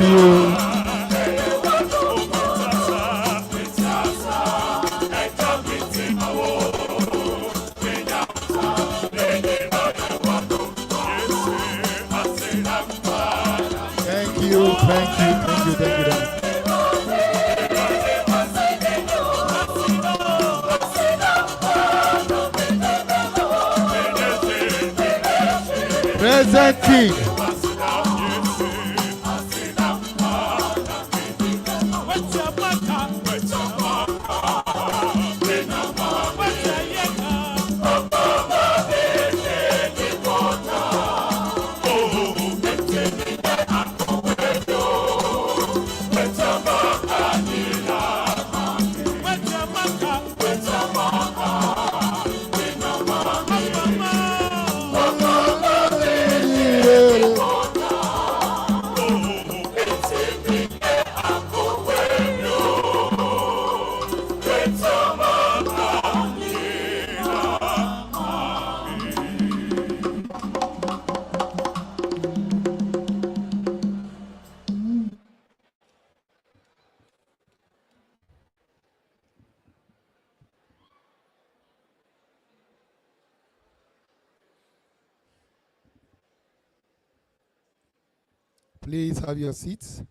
[SPEAKER 1] you. Thank you, thank you, thank you, thank you. Presenting Please have your seats.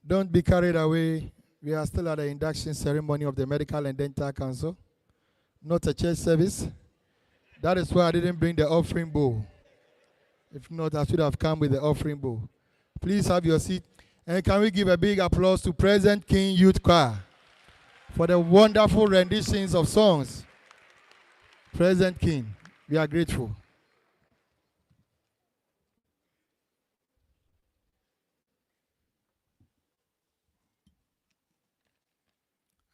[SPEAKER 1] Don't be carried away. We are still at the induction ceremony of the Medical and Dental Council, not a church service. That is why I didn't bring the offering bowl. If not, I should have come with the offering bowl. Please have your seat. And can we give a big applause to President King Youth Choir for the wonderful renditions of songs. President King, we are grateful.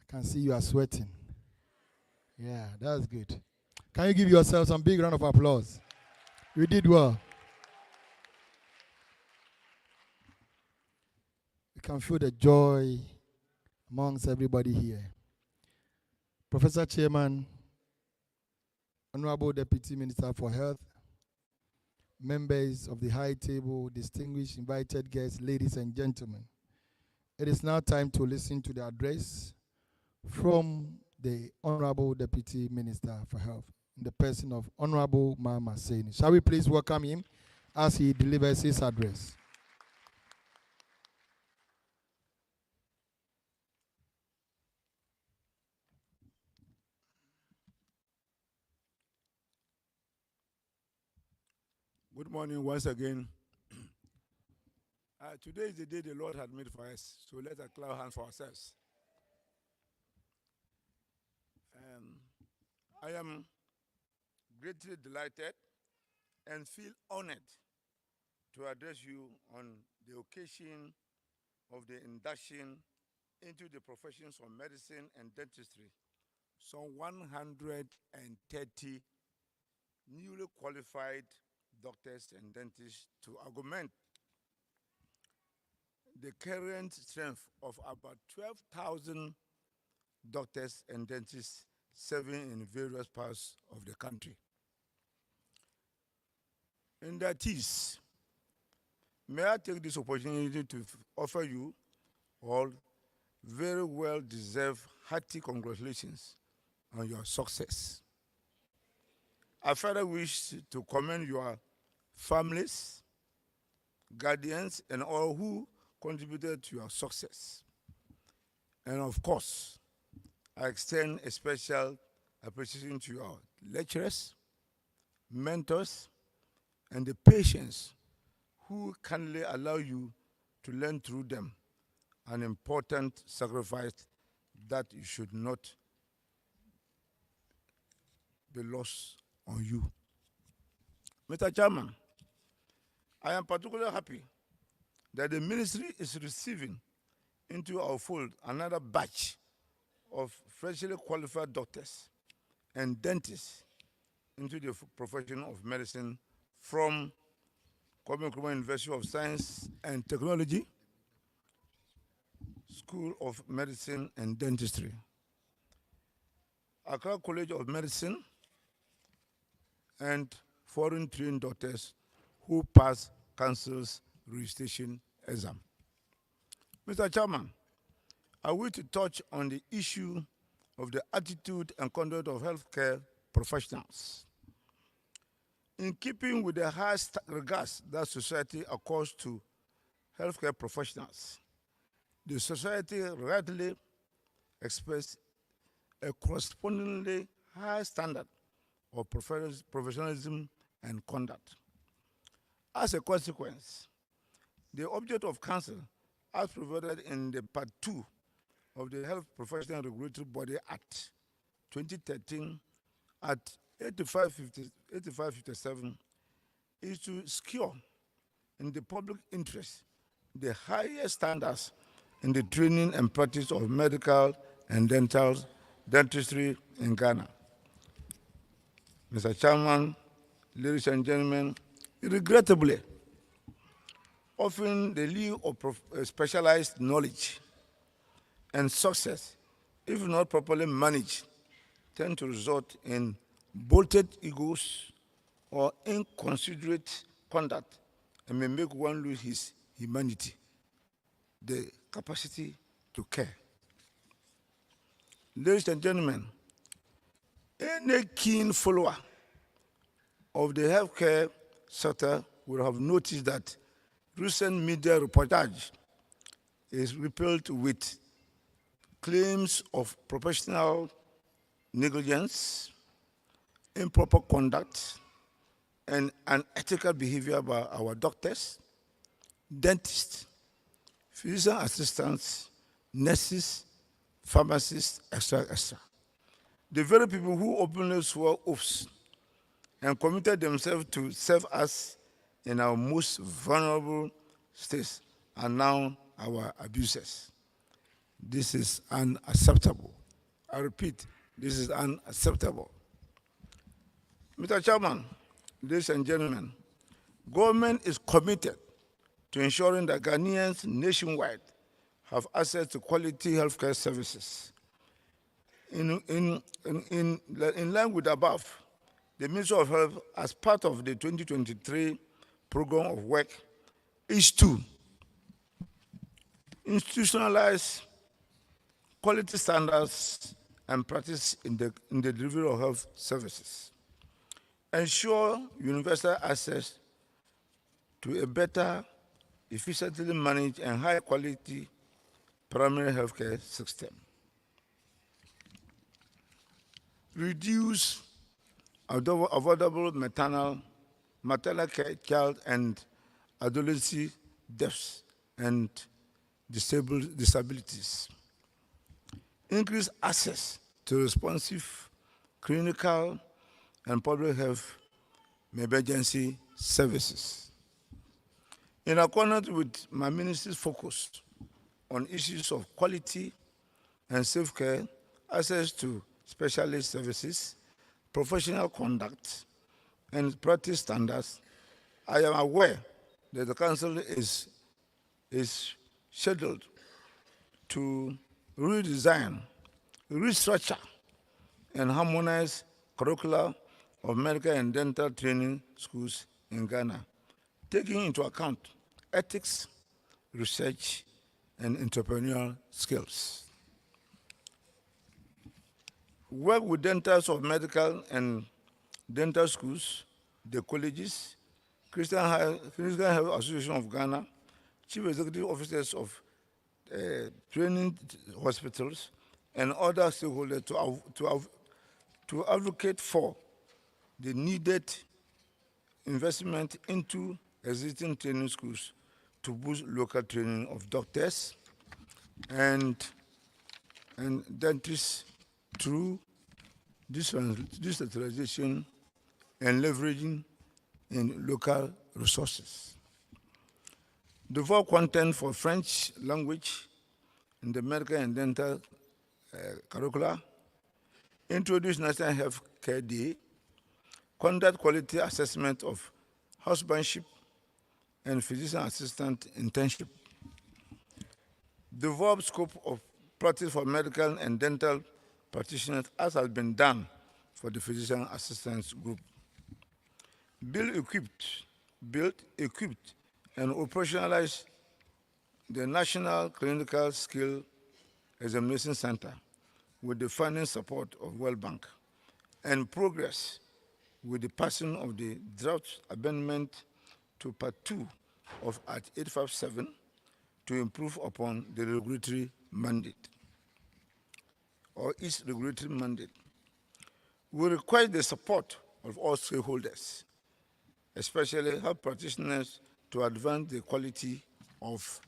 [SPEAKER 1] I can see you are sweating. Yeah, that's good. Can you give yourself some big round of applause? You did well. You can feel the joy amongst everybody here. Professor Chairman, Honorable Deputy Minister for Health, members of the high table, distinguished invited guests, ladies and gentlemen. It is now time to listen to the address from the Honorable Deputy Minister for Health in the person of Honorable Mama Seni. Shall we please welcome him as he delivers his address?
[SPEAKER 5] Good morning once again. Today is the day the Lord had made for us, so let us clap hands for ourselves. I am greatly delighted and feel honored to address you on the occasion of the induction into the professions of medicine and dentistry. Some 130 newly qualified doctors and dentists to augment the current strength of about 12,000 doctors and dentists serving in various parts of the country. Inductees, may I take this opportunity to offer you all very well-deserved hearty congratulations on your success. I further wish to commend your families, guardians, and all who contributed to your success. And of course, I extend a special appreciation to your lecturers, mentors, and the patients who kindly allow you to learn through them, an important sacrifice that you should not be lost on you. Mr. Chairman, I am particularly happy that the ministry is receiving into our fold another batch of freshly qualified doctors and dentists into the profession of medicine from Kwame University of Science and Technology, School of Medicine and Dentistry, Accra College of Medicine, and foreign trained doctors who pass Council's registration exam. Mr. Chairman, I wish to touch on the issue of the attitude and conduct of healthcare professionals. In keeping with the high regards that society accords to healthcare professionals, the society rightly expects a correspondingly high standard of professionalism and conduct. As a consequence, the object of Council, as provided in the Part 2 of the Health Professional Regulatory Body Act 2013 at 8557, is to secure in the public interest the highest standards in the training and practice of medical and dental dentistry in Ghana. Mr. Chairman, ladies and gentlemen, regrettably, often the lead of specialized knowledge and success, if not properly managed, tend to result in bolted egos, or inconsiderate conduct and may make one lose his humanity, the capacity to care. Ladies and gentlemen, any keen follower of the healthcare sector will have noticed that recent media reportage is riddled with claims of professional negligence, improper conduct, and unethical behavior by our doctors, dentists, physician assistants, nurses, pharmacists, etc., etc. The very people who openly swore oaths and committed themselves to serve us in our most vulnerable states are now our abusers. This is unacceptable. I repeat, this is unacceptable. Mr. Chairman, ladies and gentlemen, government is committed to ensuring that Ghanaians nationwide have access to quality healthcare services. In line with the above, the Ministry of Health, as part of the 2023 program of work, is to institutionalize quality standards and practice in the delivery of health services, ensure universal access to a better, efficiently managed and high quality primary healthcare system, reduce avoidable maternal care, child and adolescent deaths and disabilities, increase access to responsive clinical and public health emergency services. In accordance with my ministry's focus on issues of quality and safe care, access to specialist services, professional conduct, and practice standards, I am aware that the Council is scheduled to redesign, restructure, and harmonize curricula of medical and dental training schools in Ghana, taking into account ethics, research, and entrepreneurial skills. Work with dentists of medical and dental schools, the colleges, Christian Health Association of Ghana, chief executive officers of training hospitals, and other stakeholders to advocate for the needed investment into existing training schools to boost local training of doctors and dentists through decentralization and leveraging in local resources. Develop content for French language in the medical and dental curricula, introduce National Health Care Day, conduct quality assessment of housemanship and physician assistant internship, develop scope of practice for medical and dental practitioners as has been done for the physician assistants group. Build, equipped, and operationalize the National Clinical Skill Examination Center with the funding support of World Bank, and progress with the passing of the draft amendment to Part 2 of Act 857 to improve upon the regulatory mandate, or its regulatory mandate. We require the support of all stakeholders, especially health practitioners, to advance the quality of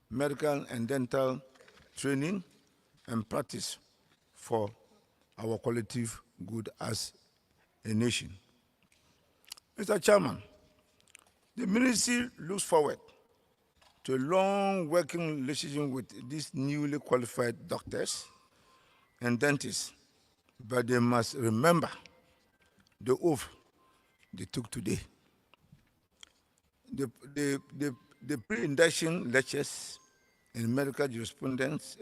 [SPEAKER 5] medical and dental training and practice for our collective good as a nation. Mr. Chairman, the ministry looks forward to a long working relationship with these newly qualified doctors and dentists, but they must remember the oath they took today. The pre-induction lectures in medical jurisprudence,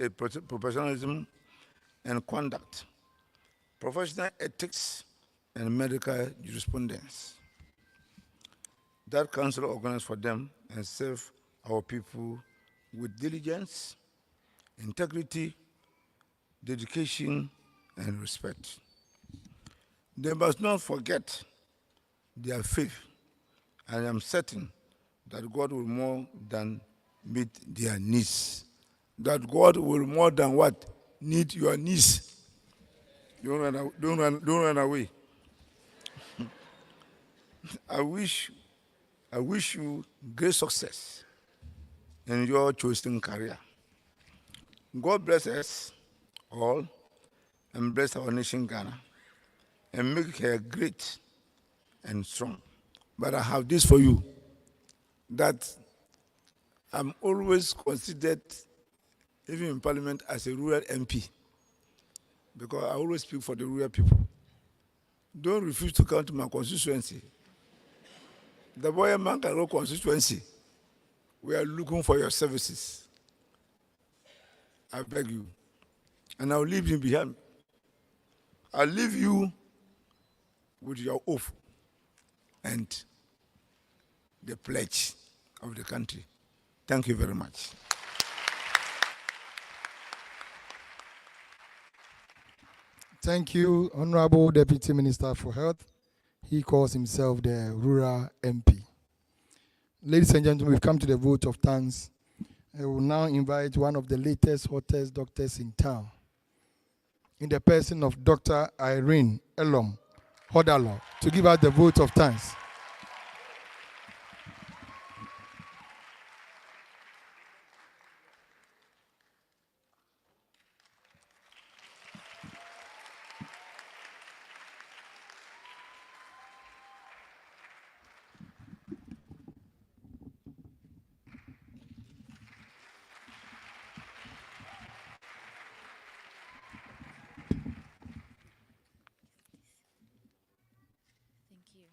[SPEAKER 5] professionalism and conduct, professional ethics, and medical jurisprudence. that council organize for them and serve our people with diligence, integrity, dedication, and respect. They must not forget their faith, and I am certain that God will more than meet their needs. That God will more than what? Need your needs. Don't run away. I wish you great success in your chosen career. God bless us all and bless our nation Ghana and make her great and strong. But I have this for you, that I'm always considered, even in parliament, as a rural MP, because I always speak for the rural people. Don't refuse to come to my constituency. The Boy Mankaro constituency, we are looking for your services. I beg you. And I'll leave you behind. I'll leave you with your oath and the pledge of the country. Thank you very much.
[SPEAKER 1] Thank you, Honorable Deputy Minister for Health. He calls himself the Rural MP. Ladies and gentlemen, we've come to the vote of thanks. I will now invite one of the latest, hottest doctors in town, in the person of Dr. Irene Elom Hodalo, to give us the vote of thanks.
[SPEAKER 7] Thank you.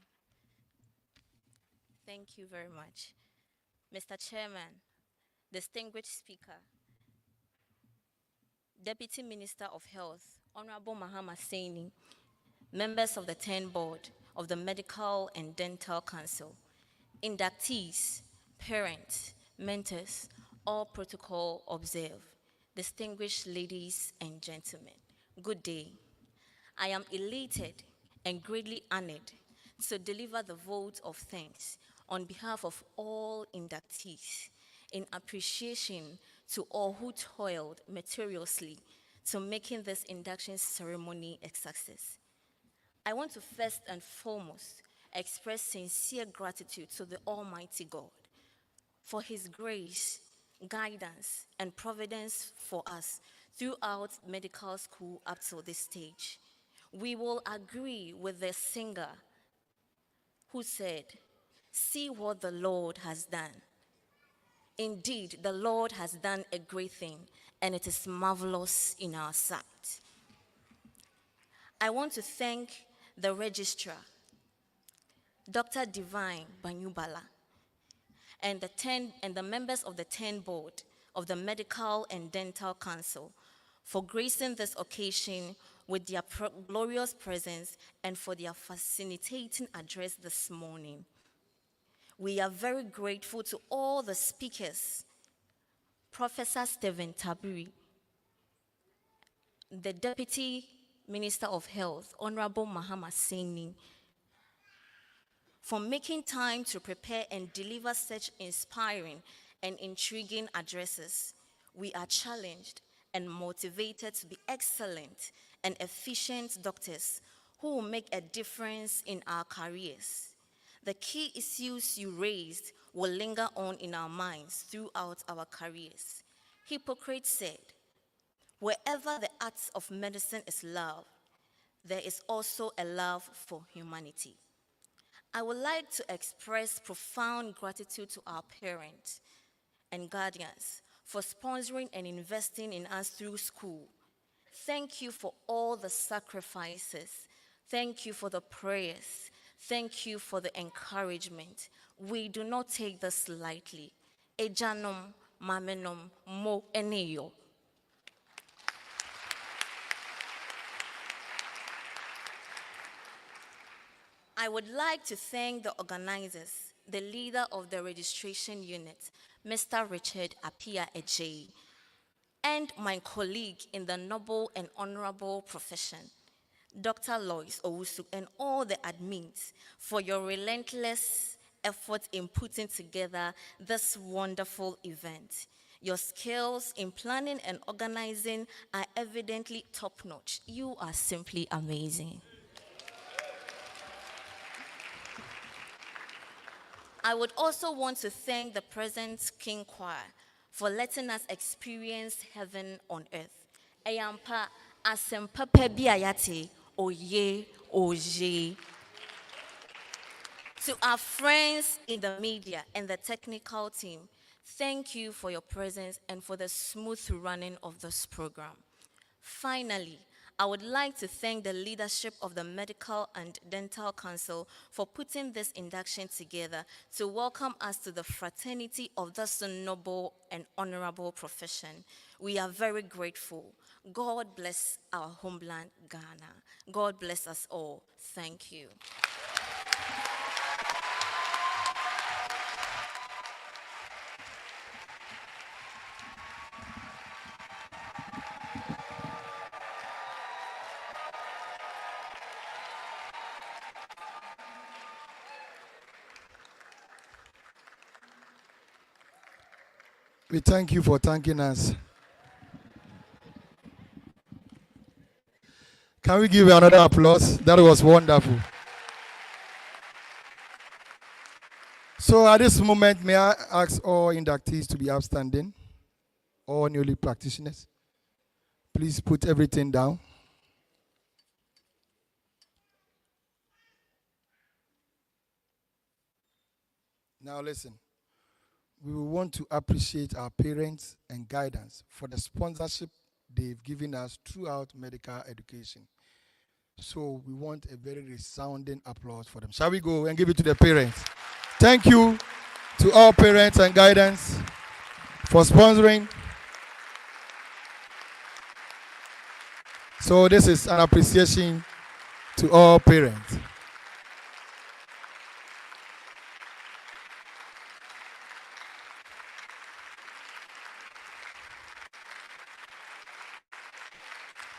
[SPEAKER 7] Thank you very much. Mr. Chairman, distinguished speaker, Deputy Minister of Health, Honorable Mahama Saini, members of the 10 board of the Medical and Dental Council, inductees, parents, mentors, all protocol observed, distinguished ladies and gentlemen, good day. I am elated and greatly honored to deliver the vote of thanks on behalf of all inductees in appreciation to all who toiled meticulously to making this induction ceremony a success. I want to first and foremost express sincere gratitude to the Almighty God for His grace, guidance, and providence for us throughout medical school up to this stage. We will agree with the singer who said, "See what the Lord has done. Indeed, the Lord has done a great thing, and it is marvelous in our sight." I want to thank the registrar, Dr. Divine Banyubala, and the members of the 10 board of the Medical and Dental Council for gracing this occasion with their glorious presence and for their fascinating address this morning. We are very grateful to all the speakers, Professor Stephen Tabiri, the Deputy Minister of Health, Honorable Mahama Saini, for making time to prepare and deliver such inspiring and intriguing addresses. We are challenged and motivated to be excellent and efficient doctors who will make a difference in our careers. The key issues you raised will linger on in our minds throughout our careers. Hippocrates said, "Wherever the art of medicine is love, there is also a love for humanity." I would like to express profound gratitude to our parents and guardians for sponsoring and investing in us through school. Thank you for all the sacrifices. Thank you for the prayers. Thank you for the encouragement. We do not take this lightly. Ejanom, mamenom, mo eneyo. I would like to thank the organizers, the leader of the registration unit, Mr. Richard Apia Ejei, and my colleague in the noble and honorable profession, Dr. Lois Owusu, and all the admins for your relentless effort in putting together this wonderful event. Your skills in planning and organizing are evidently top-notch. You are simply amazing. I would also want to thank the present King Choir for letting us experience heaven on earth. Eyampa asempepe biayate oye oye. To our friends in the media and the technical team, thank you for your presence and for the smooth running of this program. Finally, I would like to thank the leadership of the Medical and Dental Council for putting this induction together to welcome us to the fraternity of this noble and honorable profession. We are very grateful. God bless our homeland, Ghana. God bless us all. Thank you.
[SPEAKER 1] We thank you for thanking us. Can we give you another applause? That was wonderful. So at this moment, may I ask all inductees to be upstanding, all newly practitioners. Please put everything down. Now listen. We will want to appreciate our parents and guidance for the sponsorship they've given us throughout medical education. So we want a very resounding applause for them. Shall we go and give it to the parents? Thank you to all parents and guidance for sponsoring. So this is an appreciation to all parents.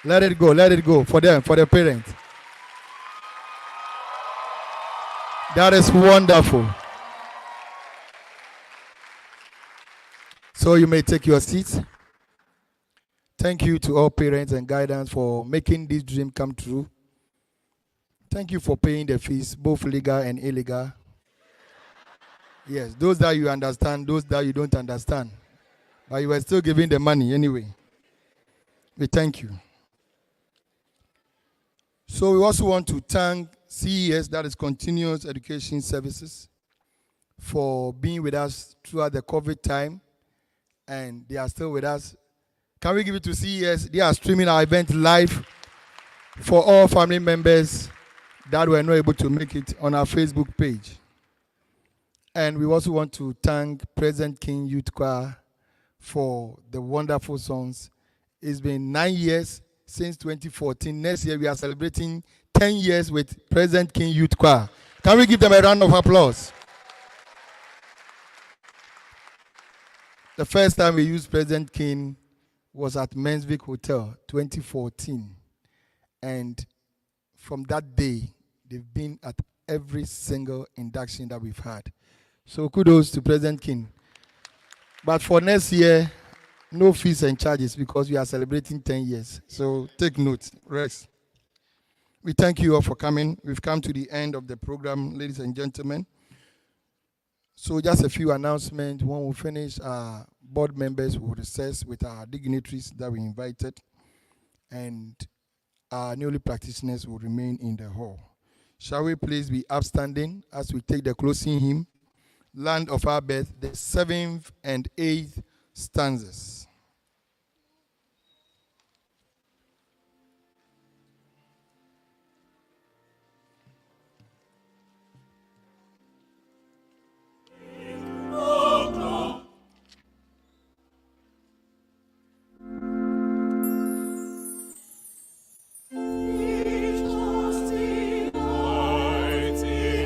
[SPEAKER 1] Let it go for them, for the parents. That is wonderful. So you may take your seats. Thank you to all parents and guidance for making this dream come true. Thank you for paying the fees, both legal and illegal. Yes, those that you understand, those that you don't understand. But you were still giving the money anyway. We thank you. So we also want to thank CES, that is Continuous Education Services, for being with us throughout the COVID time, and they are still with us. Can we give it to CES? They are streaming our event live for all family members that were not able to make it on our Facebook page. And we also want to thank President King Youth Choir for the wonderful songs. It's been 9 years since 2014. Next year, we are celebrating 10 years with President King Youth Choir. Can we give them a round of applause? The first time we used President King was at Mensvik Hotel, 2014. And from that day, they've been at every single induction that we've had. So kudos to President King. But for next year, no fees and charges because we are celebrating 10 years. So take note, rest. We thank you all for coming. We've come to the end of the program, ladies and gentlemen. So just a few announcements. When we finish, our board members will recess with our dignitaries that we invited, and our newly practitioners will remain in the hall. Shall we please be upstanding as we take the closing hymn, Land of Our Birth, the 7th and 8th stanzas.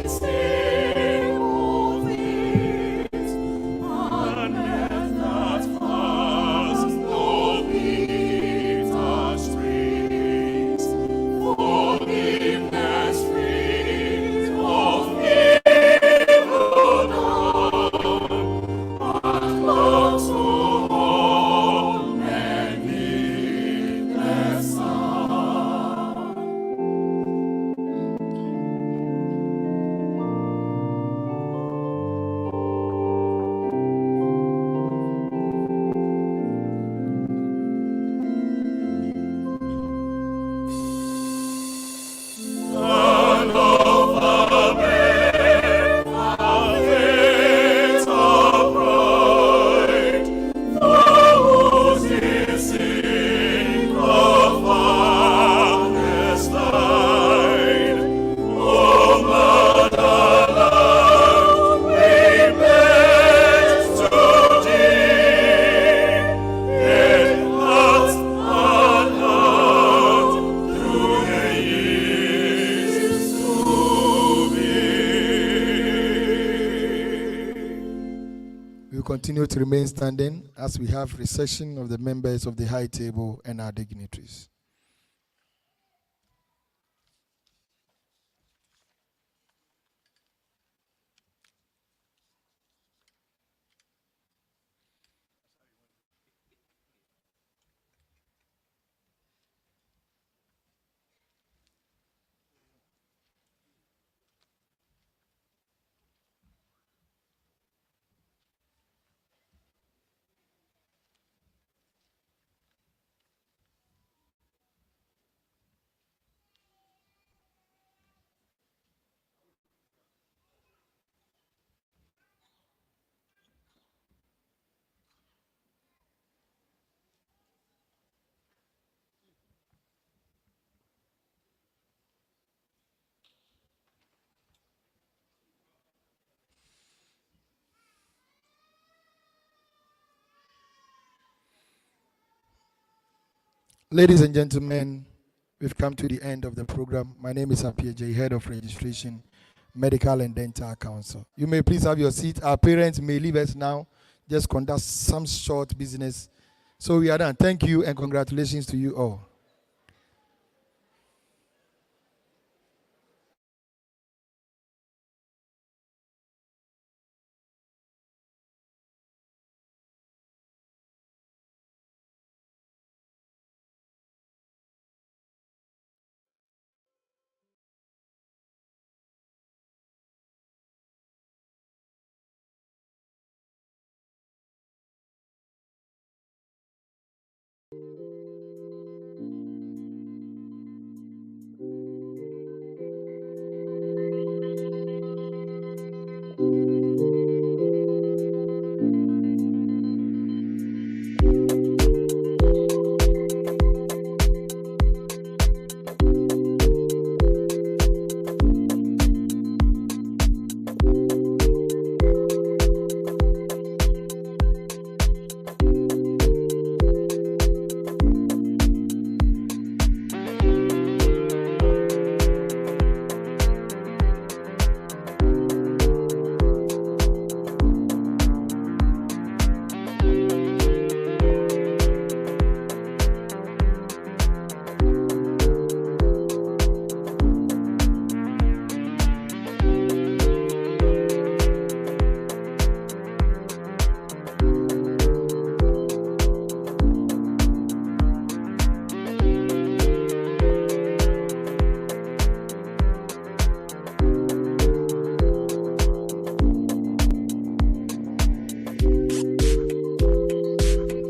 [SPEAKER 3] Stay moving.
[SPEAKER 1] continue to remain standing as we have recession of the members of the high table and our dignitaries. Ladies and gentlemen, we've come to the end of the program. My name is Apia J, Head of Registration, Medical and Dental Council. You may please have your seat. Our parents may leave us now, just conduct some short business. So we are done. Thank you and congratulations to you all.